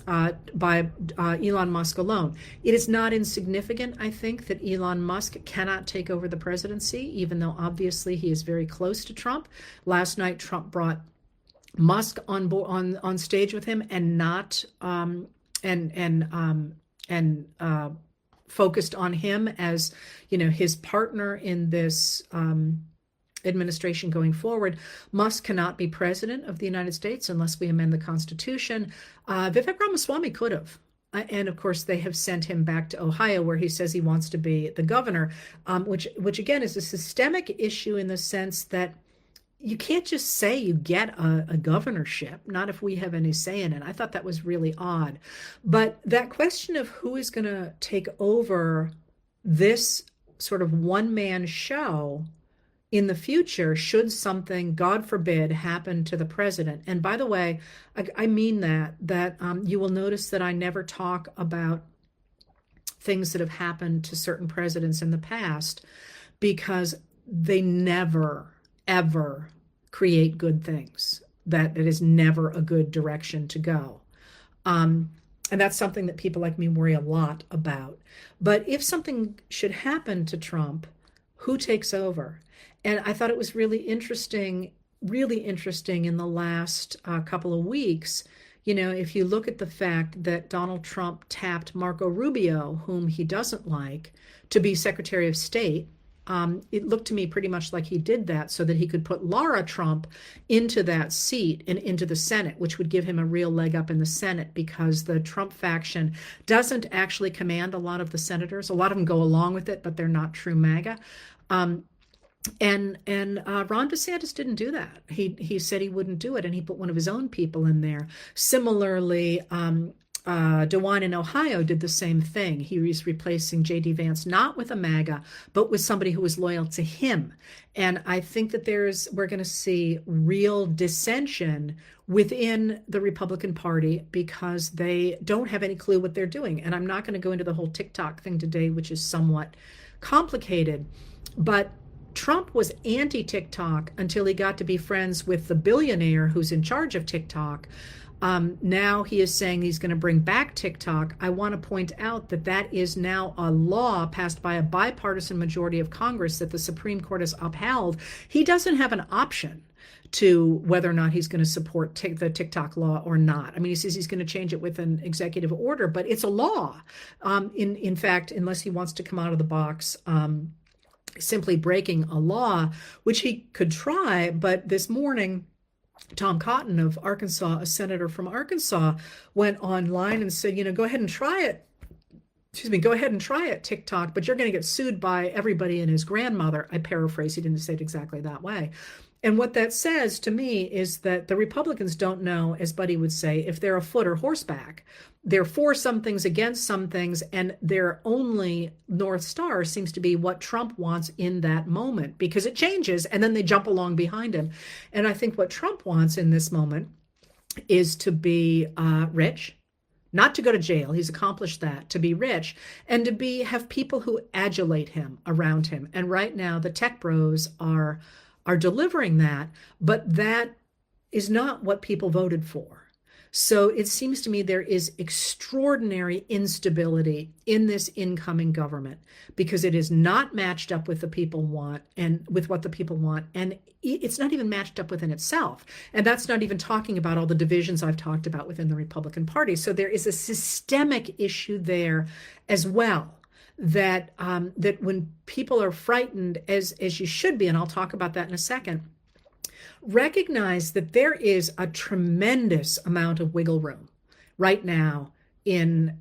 Elon Musk alone. It is not insignificant, I think, that Elon Musk cannot take over the presidency, even though obviously he is very close to Trump. Last night, Trump brought Musk on stage with him and not focused on him as his partner in this administration going forward. Musk cannot be president of the United States unless we amend the Constitution. Vivek Ramaswamy could have. And of course, they have sent him back to Ohio, where he says he wants to be the governor, which again is a systemic issue in the sense that you can't just say you get a governorship, not if we have any say in it. I thought that was really odd. But that question of who is going to take over this sort of one-man show in the future, should something, God forbid, happen to the president. And by the way, I mean that you will notice that I never talk about things that have happened to certain presidents in the past because they never, ever create good things. That is never a good direction to go. And that's something that people like me worry a lot about. But if something should happen to Trump, who takes over? And I thought it was really interesting in the last couple of weeks. You know, if you look at the fact that Donald Trump tapped Marco Rubio, whom he doesn't like, to be Secretary of State, it looked to me pretty much like he did that so that he could put Laura Trump into that seat and into the Senate, which would give him a real leg up in the Senate because the Trump faction doesn't actually command a lot of the senators. A lot of them go along with it, but they're not true MAGA. And Ron DeSantis didn't do that. He said he wouldn't do it, and he put one of his own people in there. Similarly, DeWine in Ohio did the same thing. He was replacing J.D. Vance not with a MAGA, but with somebody who was loyal to him. And I think that we're going to see real dissension within the Republican Party because they don't have any clue what they're doing. And I'm not going to go into the whole TikTok thing today, which is somewhat complicated, but Trump was anti-TikTok until he got to be friends with the billionaire who's in charge of TikTok. Now he is saying he's going to bring back TikTok. I want to point out that that is now a law passed by a bipartisan majority of Congress that the Supreme Court has upheld. He doesn't have an option to whether or not he's going to support the TikTok law or not. I mean, he says he's going to change it with an executive order, but it's a law. In fact, unless he wants to come out of the box, simply breaking a law, which he could try. But this morning, Tom Cotton of Arkansas, a senator from Arkansas, went online and said, go ahead and try it. Go ahead and try it, TikTok, but you're going to get sued by everybody and his grandmother. I paraphrase, he didn't say it exactly that way. And what that says to me is that the Republicans don't know, as Buddy would say, if they're a foot or horseback. They're for some things, against some things, and their only North Star seems to be what Trump wants in that moment, because it changes, and then they jump along behind him. And I think what Trump wants in this moment is to be rich, not to go to jail. He's accomplished that, to be rich, and to have people who adulate him around him. And right now, the tech bros are delivering that, but that is not what people voted for. So it seems to me there is extraordinary instability in this incoming government because it is not matched up with the people want and with what the people want. And it's not even matched up within itself. And that's not even talking about all the divisions I've talked about within the Republican Party. So there is a systemic issue there as well. That when people are frightened, as you should be, and I'll talk about that in a second, recognize that there is a tremendous amount of wiggle room right now in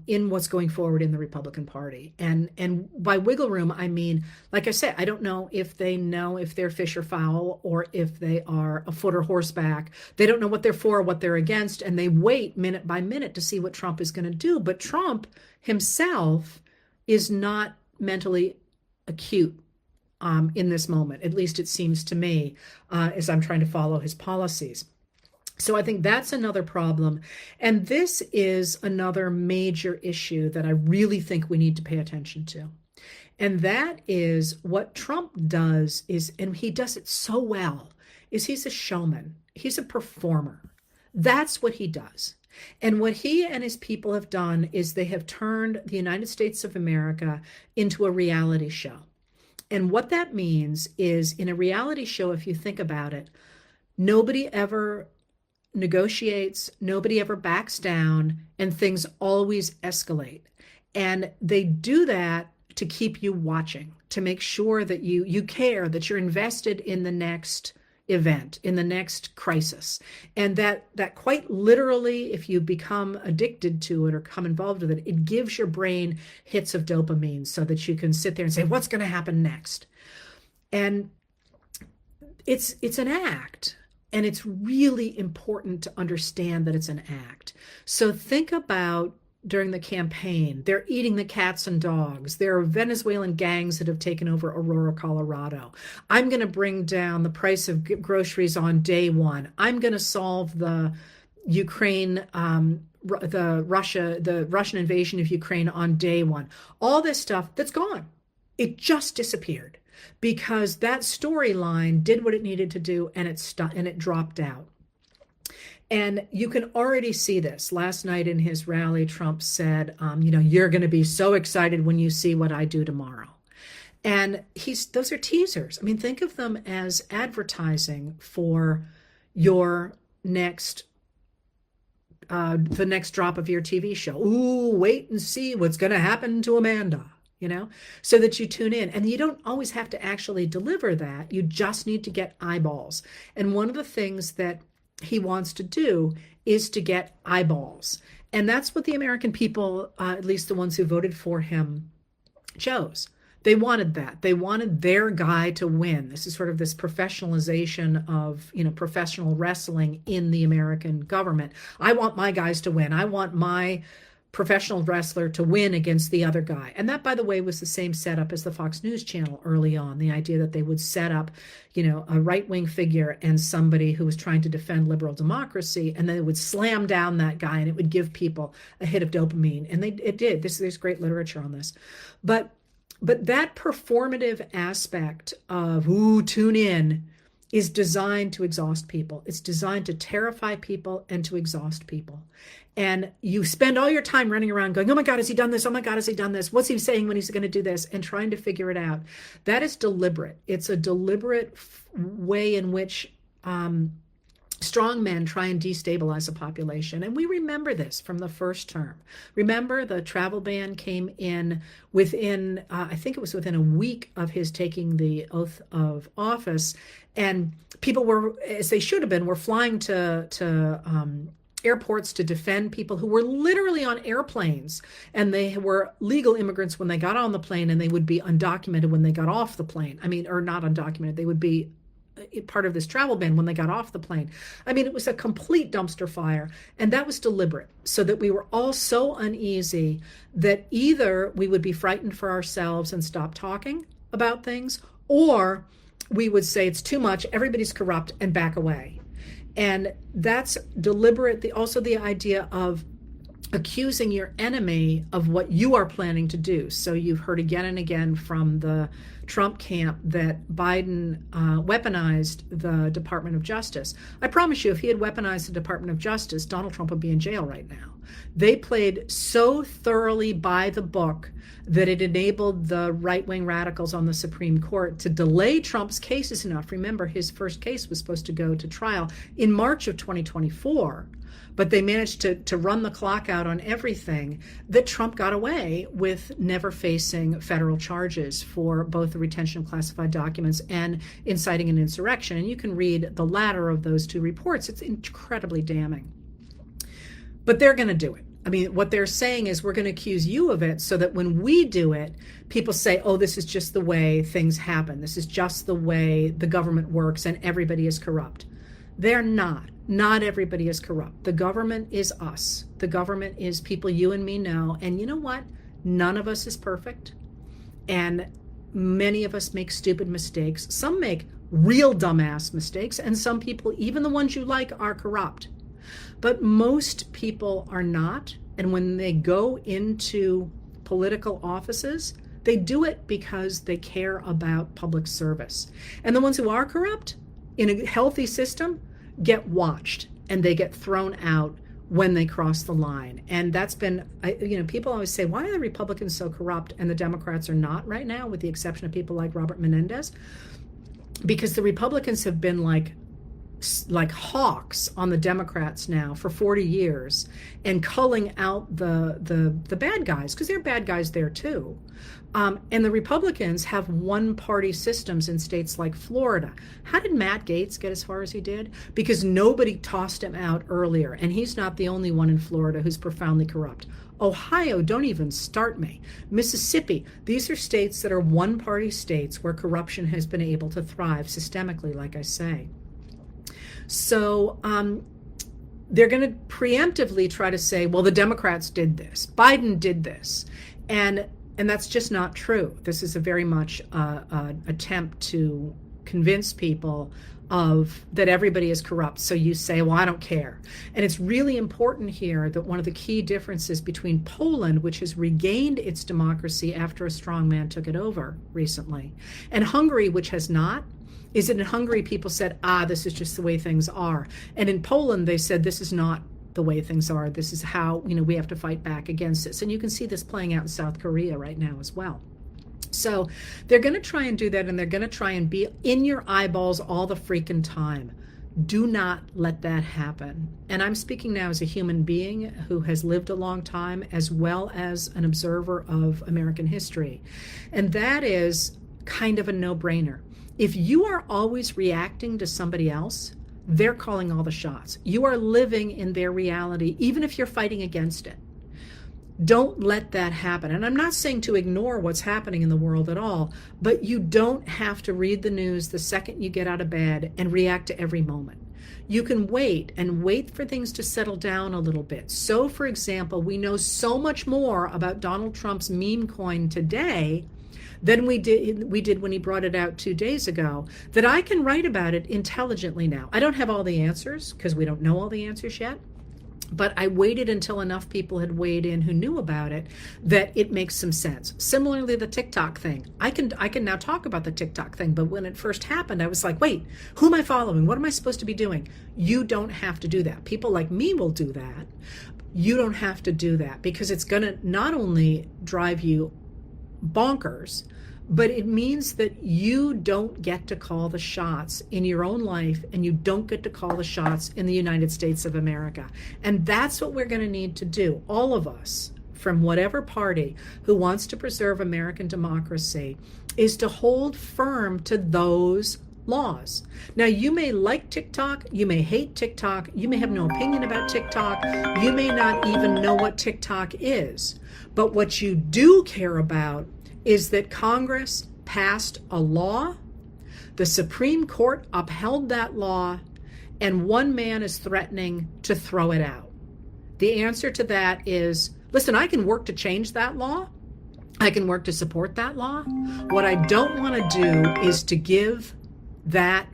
what's going forward in the Republican Party. And by wiggle room, I mean, like I said, I don't know if they're fish or fowl or if they are a foot or horseback. They don't know what they're for or what they're against, and they wait minute by minute to see what Trump is going to do. But Trump himself is not mentally acute in this moment. At least it seems to me, as I'm trying to follow his policies. So I think that's another problem. And this is another major issue that I really think we need to pay attention to. And that is what Trump does is, and he does it so well, is he's a showman. He's a performer. That's what he does. And what he and his people have done is they have turned the United States of America into a reality show. And what that means is, in a reality show, if you think about it, nobody ever negotiates, nobody ever backs down, and things always escalate. And they do that to keep you watching, to make sure that you care, that you're invested in the next event, in the next crisis. And that quite literally, if you become addicted to it or come involved with it, it gives your brain hits of dopamine so that you can sit there and say, what's going to happen next? And it's an act. And it's really important to understand that it's an act. So think about during the campaign, they're eating the cats and dogs. There are Venezuelan gangs that have taken over Aurora, Colorado. I'm going to bring down the price of groceries on day one. I'm going to solve the Ukraine the Russian invasion of Ukraine on day one. All this stuff that's gone. It just disappeared because that storyline did what it needed to do, and it dropped out. And you can already see this. Last night in his rally, Trump said, you're going to be so excited when you see what I do tomorrow. And those are teasers. I mean, think of them as advertising for your next, the next drop of your TV show. Ooh, wait and see what's going to happen to Amanda, so that you tune in. And you don't always have to actually deliver that. You just need to get eyeballs. And one of the things that he wants to do is to get eyeballs. And that's what the American people, at least the ones who voted for him, chose. They wanted that. They wanted their guy to win. This is sort of this professionalization of, professional wrestling in the American government. I want my guys to win. I want my professional wrestler to win against the other guy. And that, by the way, was the same setup as the Fox News channel early on. The idea that they would set up, a right-wing figure and somebody who was trying to defend liberal democracy, and then it would slam down that guy and it would give people a hit of dopamine. And it did. There's great literature on this. But that performative aspect of, tune in, is designed to exhaust people. It's designed to terrify people and to exhaust people. And you spend all your time running around going, oh my God, has he done this? Oh my God, has he done this? What's he saying when he's going to do this? And trying to figure it out. That is deliberate. It's a deliberate way in which strong men try and destabilize a population. And we remember this from the first term. Remember, the travel ban came in within, I think it was within a week of his taking the oath of office. And people were, as they should have been, were flying to airports to defend people who were literally on airplanes, and they were legal immigrants when they got on the plane, and they would be undocumented when they got off the plane. Or not undocumented. They would be part of this travel ban when they got off the plane. It was a complete dumpster fire, and that was deliberate, so that we were all so uneasy that either we would be frightened for ourselves and stop talking about things, or we would say it's too much, everybody's corrupt, and back away. And that's deliberate. Also the idea of accusing your enemy of what you are planning to do. So you've heard again and again from the Trump camp that Biden weaponized the Department of Justice. I promise you, if he had weaponized the Department of Justice, Donald Trump would be in jail right now. They played so thoroughly by the book that it enabled the right-wing radicals on the Supreme Court to delay Trump's cases enough. Remember, his first case was supposed to go to trial in March of 2024. But they managed to run the clock out on everything, that Trump got away with never facing federal charges for both the retention of classified documents and inciting an insurrection. And you can read the latter of those two reports. It's incredibly damning. But they're going to do it. What they're saying is, we're going to accuse you of it so that when we do it, people say, oh, this is just the way things happen. This is just the way the government works, and everybody is corrupt. They're not. Not everybody is corrupt. The government is us. The government is people you and me know. And you know what? None of us is perfect. And many of us make stupid mistakes. Some make real dumbass mistakes. And some people, even the ones you like, are corrupt. But most people are not. And when they go into political offices, they do it because they care about public service. And the ones who are corrupt in a healthy system get watched, and they get thrown out when they cross the line. And that's been, people always say, why are the Republicans so corrupt and the Democrats are not right now, with the exception of people like Robert Menendez? Because the Republicans have been like hawks on the Democrats now for 40 years, and culling out the bad guys, because there are bad guys there too. And the Republicans have one-party systems in states like Florida. How did Matt Gaetz get as far as he did? Because nobody tossed him out earlier, and he's not the only one in Florida who's profoundly corrupt. Ohio, don't even start me. Mississippi, these are states that are one-party states where corruption has been able to thrive systemically, like I say. So they're going to preemptively try to say, well, the Democrats did this, Biden did this, and that's just not true. This is a very much attempt to convince people of that everybody is corrupt. So you say, well, I don't care. And it's really important here that one of the key differences between Poland, which has regained its democracy after a strongman took it over recently, and Hungary, which has not, is that in Hungary people said, this is just the way things are. And in Poland, they said, this is not the way things are. This is how, we have to fight back against this. And you can see this playing out in South Korea right now as well. So they're going to try and do that, and they're going to try and be in your eyeballs all the freaking time. Do not let that happen. And I'm speaking now as a human being who has lived a long time, as well as an observer of American history. And that is kind of a no-brainer. If you are always reacting to somebody else, they're calling all the shots. You are living in their reality, even if you're fighting against it. Don't let that happen. And I'm not saying to ignore what's happening in the world at all, but you don't have to read the news the second you get out of bed and react to every moment. You can wait for things to settle down a little bit. So, for example, we know so much more about Donald Trump's meme coin today than we did when he brought it out 2 days ago, that I can write about it intelligently now. I don't have all the answers because we don't know all the answers yet. But I waited until enough people had weighed in who knew about it that it makes some sense. Similarly, the TikTok thing. I can now talk about the TikTok thing, but when it first happened, I was like, wait, who am I following? What am I supposed to be doing? You don't have to do that. People like me will do that. You don't have to do that because it's going to not only drive you bonkers, but it means that you don't get to call the shots in your own life, and you don't get to call the shots in the United States of America. And that's what we're going to need to do, all of us, from whatever party who wants to preserve American democracy, is to hold firm to those laws. Now, you may like TikTok, you may hate TikTok, you may have no opinion about TikTok, you may not even know what TikTok is. But what you do care about is that Congress passed a law, the Supreme Court upheld that law, and one man is threatening to throw it out. The answer to that is, listen, I can work to change that law. I can work to support that law. What I don't want to do is to give that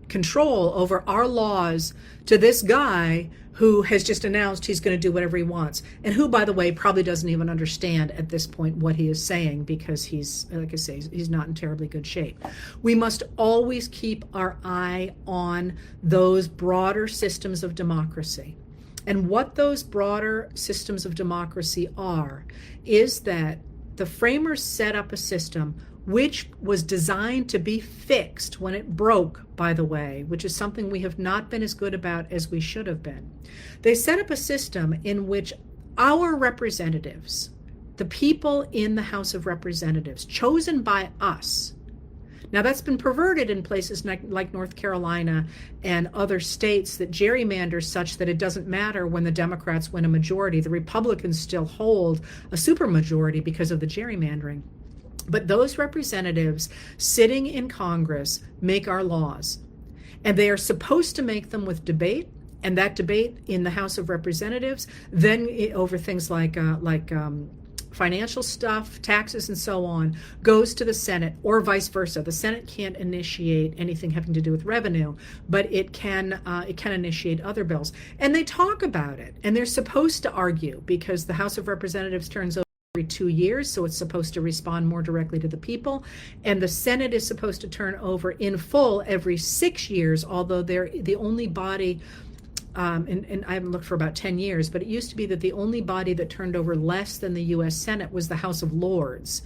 control over our laws to this guy who has just announced he's going to do whatever he wants, and who, by the way, probably doesn't even understand at this point what he is saying, because he's, like I say, he's not in terribly good shape. We must always keep our eye on those broader systems of democracy. And what those broader systems of democracy are is that the framers set up a system which was designed to be fixed when it broke, by the way, which is something we have not been as good about as we should have been. They set up a system in which our representatives, the people in the House of Representatives, chosen by us. Now, that's been perverted in places like North Carolina and other states that gerrymander such that it doesn't matter when the Democrats win a majority. The Republicans still hold a supermajority because of the gerrymandering. But those representatives sitting in Congress make our laws, and they are supposed to make them with debate, and that debate in the House of Representatives, then over things like financial stuff, taxes, and so on, goes to the Senate, or vice versa. The Senate can't initiate anything having to do with revenue, but it can initiate other bills. And they talk about it, and they're supposed to argue, because the House of Representatives turns over every 2 years, so it's supposed to respond more directly to the people. And the Senate is supposed to turn over in full every 6 years, although they're the only body, and I haven't looked for about 10 years, but it used to be that the only body that turned over less than the U.S. Senate was the House of Lords.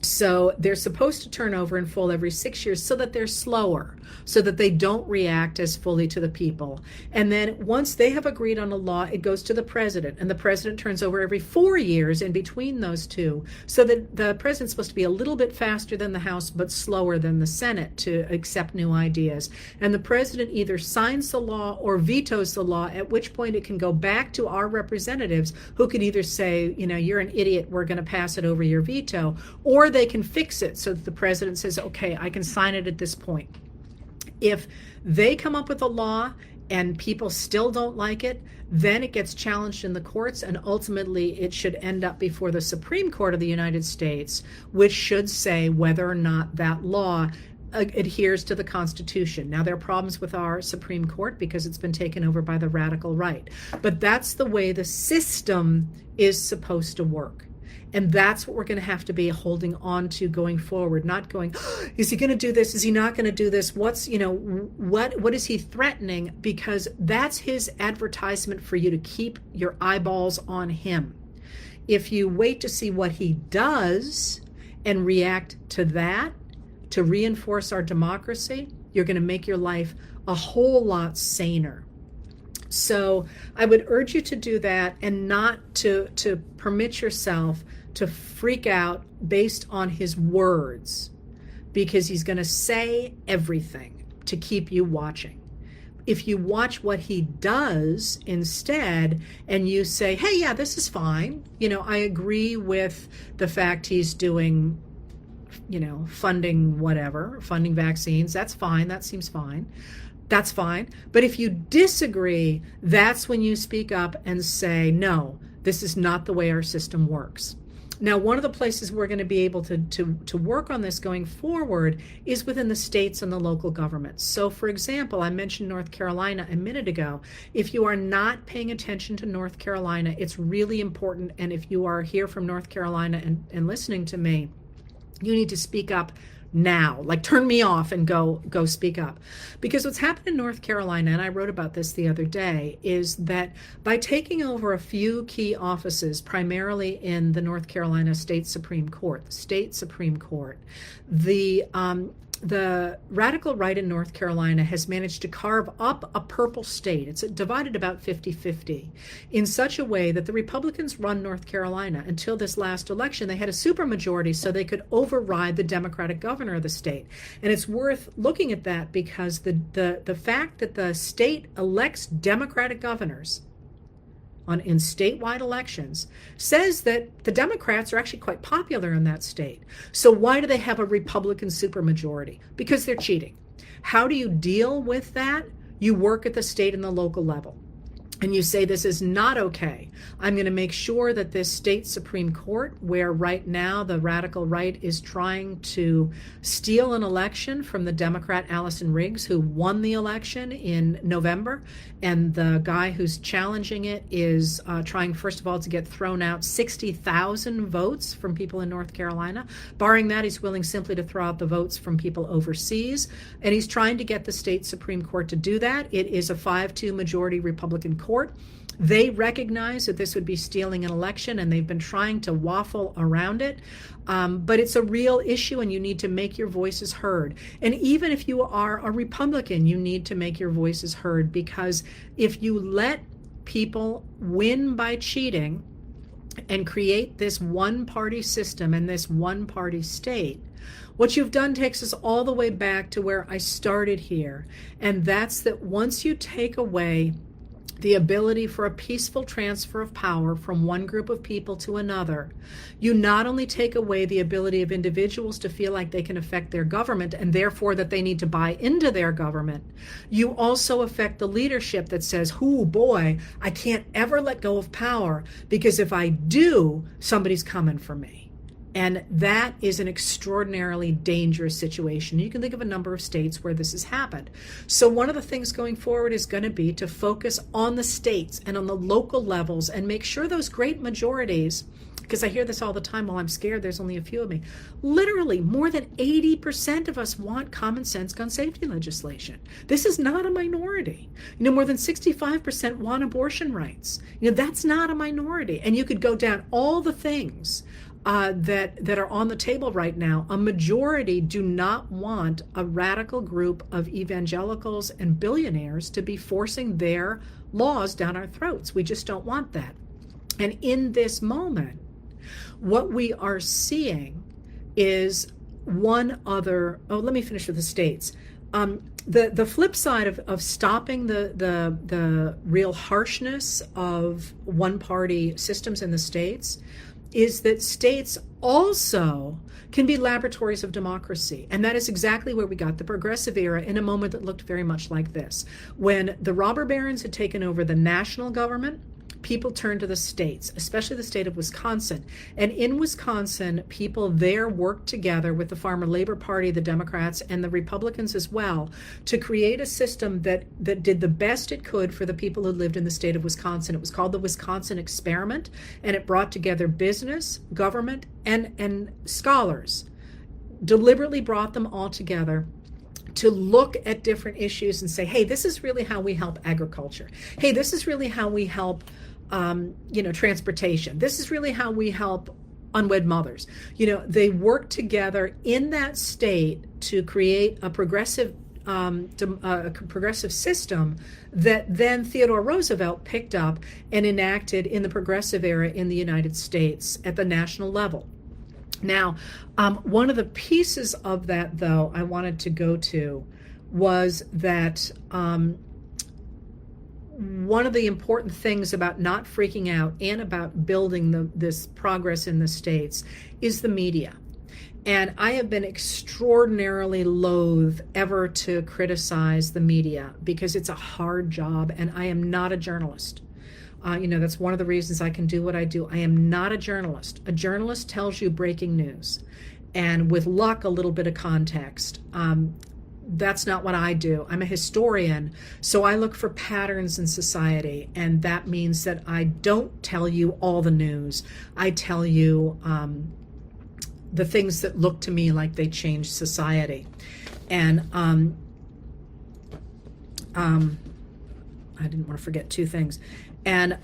So they're supposed to turn over in full every 6 years, so that they're slower, so that they don't react as fully to the people. And then once they have agreed on a law, it goes to the president, and the president turns over every 4 years in between those two, so that the president's supposed to be a little bit faster than the House, but slower than the Senate to accept new ideas. And the president either signs the law or vetoes the law, at which point it can go back to our representatives, who could either say, you're an idiot, we're going to pass it over your veto, or they can fix it so that the president says, okay, I can sign it at this point. If they come up with a law and people still don't like it, then it gets challenged in the courts, and ultimately it should end up before the Supreme Court of the United States, which should say whether or not that law adheres to the Constitution. Now, there are problems with our Supreme Court because it's been taken over by the radical right. But that's the way the system is supposed to work. And that's what we're going to have to be holding on to going forward, not going, oh, is he going to do this? Is he not going to do this? What's, what is he threatening? Because that's his advertisement for you to keep your eyeballs on him. If you wait to see what he does and react to that, to reinforce our democracy, you're going to make your life a whole lot saner. So I would urge you to do that and not to permit yourself to freak out based on his words, because he's going to say everything to keep you watching. If you watch what he does instead and you say, hey, yeah, this is fine. I agree with the fact he's doing funding vaccines. That's fine. That seems fine. That's fine. But if you disagree, that's when you speak up and say, no, this is not the way our system works. Now, one of the places we're going to be able to work on this going forward is within the states and the local governments. So, for example, I mentioned North Carolina a minute ago. If you are not paying attention to North Carolina, it's really important. And if you are here from North Carolina and listening to me, you need to speak up now. Like, turn me off and go speak up. Because what's happened in North Carolina, and I wrote about this the other day, is that by taking over a few key offices, primarily in the North Carolina State Supreme Court, the radical right in North Carolina has managed to carve up a purple state. It's divided about 50-50 in such a way that the Republicans run North Carolina. Until this last election, they had a supermajority so they could override the Democratic governor of the state. And it's worth looking at that because the fact that the state elects Democratic governors in statewide elections says that the Democrats are actually quite popular in that state. So why do they have a Republican supermajority? Because they're cheating. How do you deal with that? You work at the state and the local level. And you say, this is not okay. I'm going to make sure that this state Supreme Court, where right now the radical right is trying to steal an election from the Democrat Allison Riggs, who won the election in November, and the guy who's challenging it is trying, first of all, to get thrown out 60,000 votes from people in North Carolina. Barring that, he's willing simply to throw out the votes from people overseas. And he's trying to get the state Supreme Court to do that. It is a 5-2 majority Republican court. They recognize that this would be stealing an election, and they've been trying to waffle around it. But it's a real issue, and you need to make your voices heard. And even if you are a Republican, you need to make your voices heard, because if you let people win by cheating and create this one-party system and this one-party state, what you've done takes us all the way back to where I started here. And that's that once you take away the ability for a peaceful transfer of power from one group of people to another, you not only take away the ability of individuals to feel like they can affect their government and therefore that they need to buy into their government, you also affect the leadership that says, oh boy, I can't ever let go of power, because if I do, somebody's coming for me. And that is an extraordinarily dangerous situation. You can think of a number of states where this has happened. So one of the things going forward is going to be to focus on the states and on the local levels and make sure those great majorities, because I hear this all the time, well, I'm scared there's only a few of me. Literally, more than 80% of us want common sense gun safety legislation. This is not a minority. More than 65% want abortion rights. That's not a minority. And you could go down all the things that are on the table right now. A majority do not want a radical group of evangelicals and billionaires to be forcing their laws down our throats. We just don't want that. And in this moment, what we are seeing is one other, let me finish with the states. The flip side of stopping the real harshness of one-party systems in the states is that states also can be laboratories of democracy. And that is exactly where we got the progressive era, in a moment that looked very much like this. When the robber barons had taken over the national government, people turned to the states, especially the state of Wisconsin. And in Wisconsin, people there worked together with the Farmer Labor Party, the Democrats, and the Republicans as well, to create a system that did the best it could for the people who lived in the state of Wisconsin. It was called the Wisconsin Experiment, and it brought together business, government, and scholars, deliberately brought them all together to look at different issues and say, hey, this is really how we help agriculture. Hey, this is really how we help, transportation. This is really how we help unwed mothers. They work together in that state to create a progressive system that then Theodore Roosevelt picked up and enacted in the progressive era in the United States at the national level. Now, one of the pieces of that, though, I wanted to go to was that one of the important things about not freaking out and about building this progress in the states is the media. And I have been extraordinarily loath ever to criticize the media because it's a hard job, and I am not a journalist. That's one of the reasons I can do what I do. I am not a journalist. A journalist tells you breaking news, and with luck, a little bit of context. That's not what I do. I'm a historian, so I look for patterns in society, and that means that I don't tell you all the news. I tell you the things that look to me like they change society. And I didn't want to forget two things. And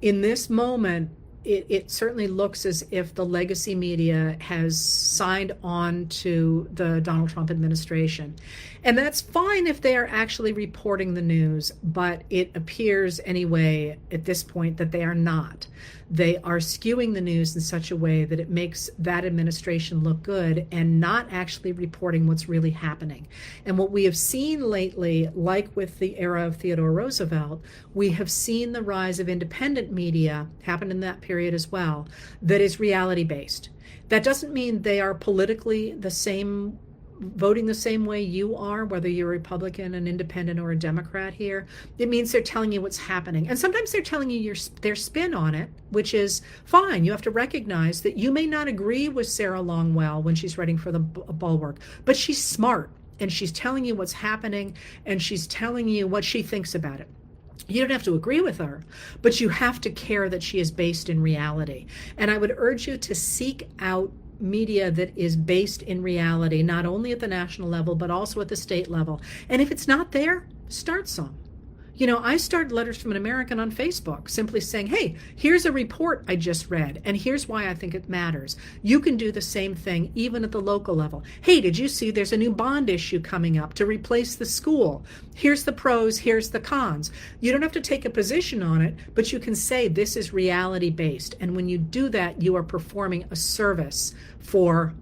in this moment, it certainly looks as if the legacy media has signed on to the Donald Trump administration. And that's fine if they are actually reporting the news, but it appears anyway at this point that they are not. They are skewing the news in such a way that it makes that administration look good and not actually reporting what's really happening. And what we have seen lately, like with the era of Theodore Roosevelt, we have seen the rise of independent media happen in that period as well, that is reality-based. That doesn't mean they are politically the same, voting the same way you are, whether you're a Republican, an independent, or a Democrat here. It means they're telling you what's happening. And sometimes they're telling you their spin on it, which is fine. You have to recognize that you may not agree with Sarah Longwell when she's writing for the Bulwark, but she's smart, and she's telling you what's happening, and she's telling you what she thinks about it. You don't have to agree with her, but you have to care that she is based in reality. And I would urge you to seek out media that is based in reality, not only at the national level, but also at the state level. And if it's not there, start some. I started Letters from an American on Facebook, simply saying, hey, here's a report I just read, and here's why I think it matters. You can do the same thing even at the local level. Hey, did you see there's a new bond issue coming up to replace the school? Here's the pros, here's the cons. You don't have to take a position on it, but you can say this is reality-based. And when you do that, you are performing a service for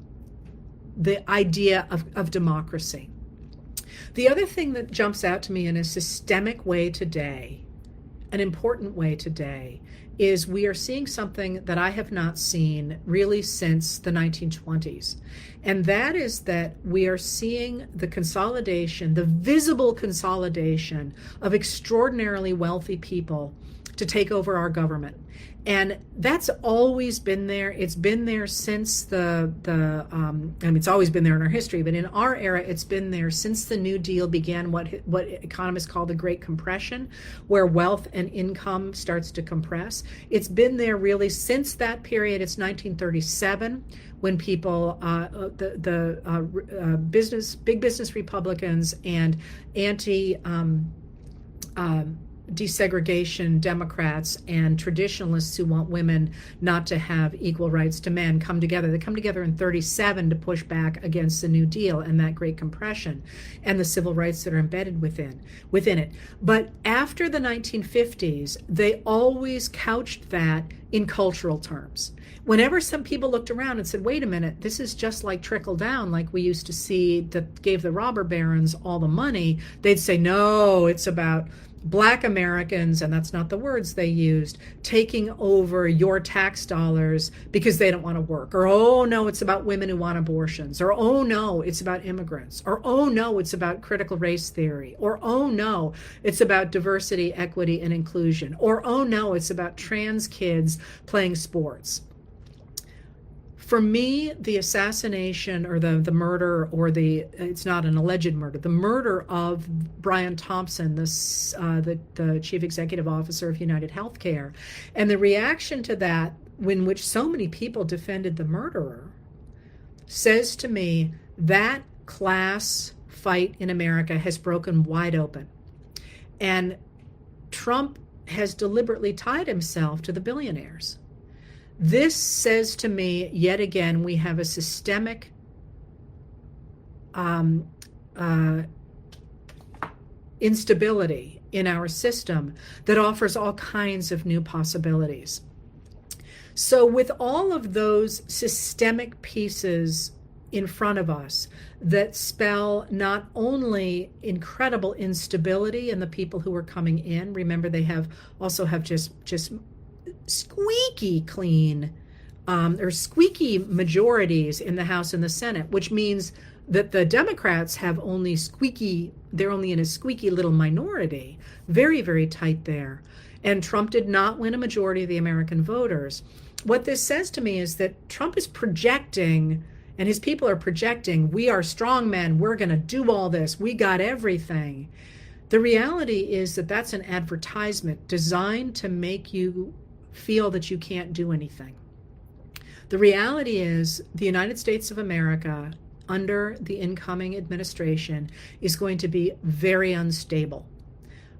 the idea of democracy. The other thing that jumps out to me in a systemic way today, an important way today, is we are seeing something that I have not seen really since the 1920s. And that is that we are seeing the consolidation, the visible consolidation of extraordinarily wealthy people to take over our government. And that's always been there. It's been there since it's always been there in our history, but in our era, it's been there since the New Deal began, what economists call the Great Compression, where wealth and income starts to compress. It's been there really since that period. It's 1937 when people, big business Republicans and desegregation Democrats and traditionalists who want women not to have equal rights to men come together. They come together in 37 to push back against the New Deal and that Great Compression and the civil rights that are embedded within it. But after the 1950s, they always couched that in cultural terms. Whenever some people looked around and said, wait a minute, this is just like trickle down, like we used to see that gave the robber barons all the money, they'd say, no, it's about Black Americans, and that's not the words they used, taking over your tax dollars because they don't want to work. Or, oh no, it's about women who want abortions. Or, oh no, it's about immigrants. Or, oh no, it's about critical race theory. Or, oh no, it's about diversity, equity, and inclusion. Or, oh no, it's about trans kids playing sports. For me, the assassination or the murder, or it's not an alleged murder, the murder of Brian Thompson, the chief executive officer of United Healthcare, and the reaction to that, in which so many people defended the murderer, says to me that class fight in America has broken wide open. And Trump has deliberately tied himself to the billionaires. This says to me, yet again, we have a systemic instability in our system that offers all kinds of new possibilities. So with all of those systemic pieces in front of us that spell not only incredible instability in the people who are coming in, remember they also have just squeaky clean or squeaky majorities in the House and the Senate, which means that the Democrats have they're only in a squeaky little minority, very, very tight there. And Trump did not win a majority of the American voters. What this says to me is that Trump is projecting, and his people are projecting, we are strong men, we're going to do all this, we got everything. The reality is that that's an advertisement designed to make you feel that you can't do anything. The reality is the United States of America under the incoming administration is going to be very unstable.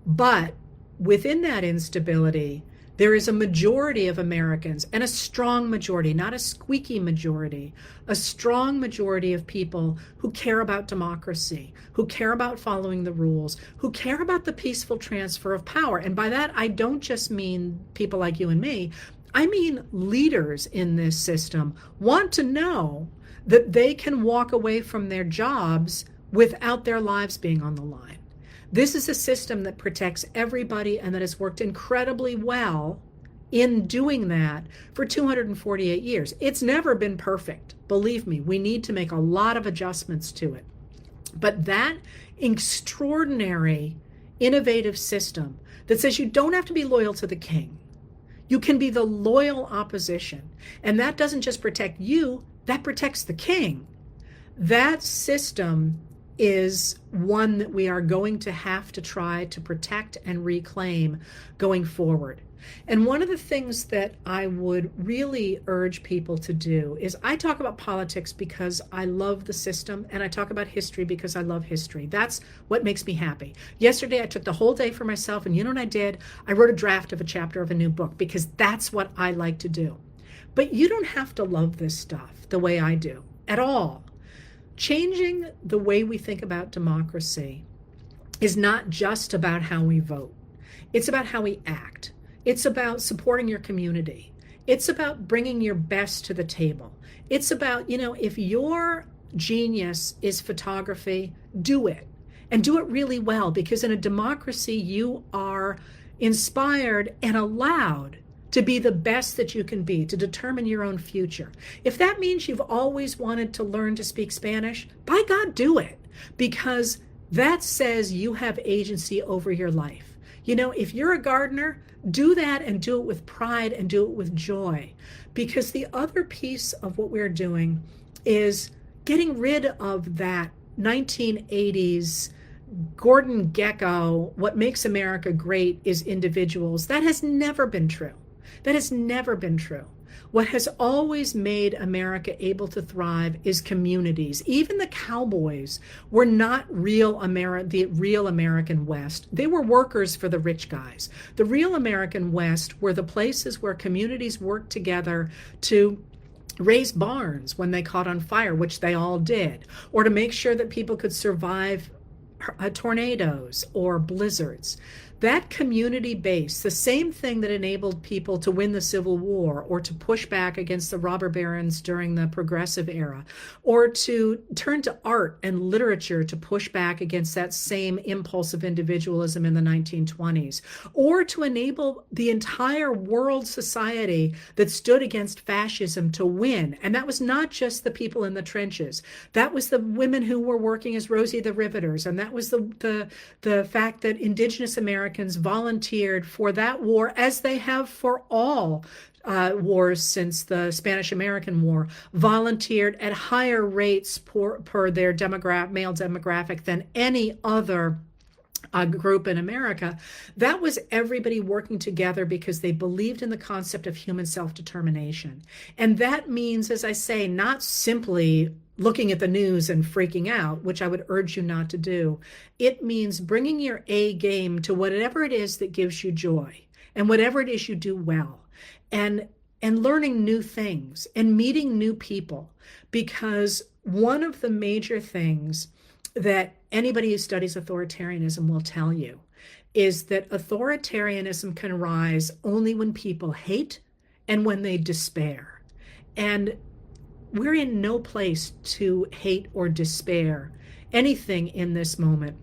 But within that instability, there is a majority of Americans, and a strong majority, not a squeaky majority, a strong majority of people who care about democracy, who care about following the rules, who care about the peaceful transfer of power. And by that, I don't just mean people like you and me. I mean leaders in this system want to know that they can walk away from their jobs without their lives being on the line. This is a system that protects everybody and that has worked incredibly well in doing that for 248 years. It's never been perfect. Believe me, we need to make a lot of adjustments to it. But that extraordinary, innovative system that says you don't have to be loyal to the king. You can be the loyal opposition. And that doesn't just protect you, that protects the king. That system is one that we are going to have to try to protect and reclaim going forward. And one of the things that I would really urge people to do is, I talk about politics because I love the system, and I talk about history because I love history. That's what makes me happy. Yesterday, I took the whole day for myself, and you know what I did? I wrote a draft of a chapter of a new book because that's what I like to do. But you don't have to love this stuff the way I do at all. Changing the way we think about democracy is not just about how we vote. It's about how we act. It's about supporting your community. It's about bringing your best to the table. It's about, if your genius is photography, do it. And do it really well, because in a democracy, you are inspired and allowed to be the best that you can be, to determine your own future. If that means you've always wanted to learn to speak Spanish, by God, do it, because that says you have agency over your life. If you're a gardener, do that and do it with pride and do it with joy, because the other piece of what we're doing is getting rid of that 1980s Gordon Gekko, what makes America great is individuals. That has never been true. That has never been true. What has always made America able to thrive is communities. Even the cowboys were not the real American West. They were workers for the rich guys. The real American West were the places where communities worked together to raise barns when they caught on fire, which they all did, or to make sure that people could survive tornadoes or blizzards. That community base, the same thing that enabled people to win the Civil War or to push back against the robber barons during the Progressive Era, or to turn to art and literature to push back against that same impulse of individualism in the 1920s, or to enable the entire world society that stood against fascism to win. And that was not just the people in the trenches. That was the women who were working as Rosie the Riveters, and that was the fact that indigenous Americans volunteered for that war, as they have for all wars since the Spanish-American War, volunteered at higher rates per their male demographic than any other group in America. That was everybody working together because they believed in the concept of human self-determination. And that means, as I say, not simply looking at the news and freaking out, which I would urge you not to do. It means bringing your A game to whatever it is that gives you joy and whatever it is you do well, and learning new things and meeting new people. Because one of the major things that anybody who studies authoritarianism will tell you is that authoritarianism can rise only when people hate and when they despair. And we're in no place to hate or despair anything in this moment,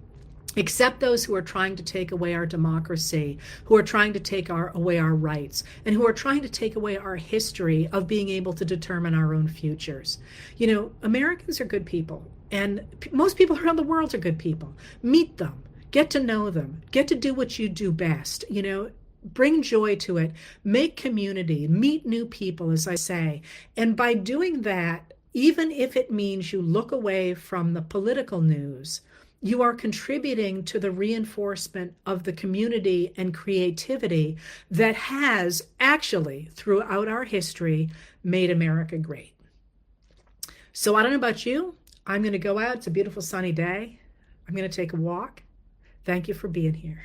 except those who are trying to take away our democracy, who are trying to take away our rights, and who are trying to take away our history of being able to determine our own futures. You know, Americans are good people, and most people around the world are good people. Meet them, get to know them, get to do what you do best, you know. Bring joy to it, make community, meet new people, as I say. And by doing that, even if it means you look away from the political news, you are contributing to the reinforcement of the community and creativity that has actually, throughout our history, made America great. So I don't know about you. I'm going to go out. It's a beautiful sunny day. I'm going to take a walk. Thank you for being here.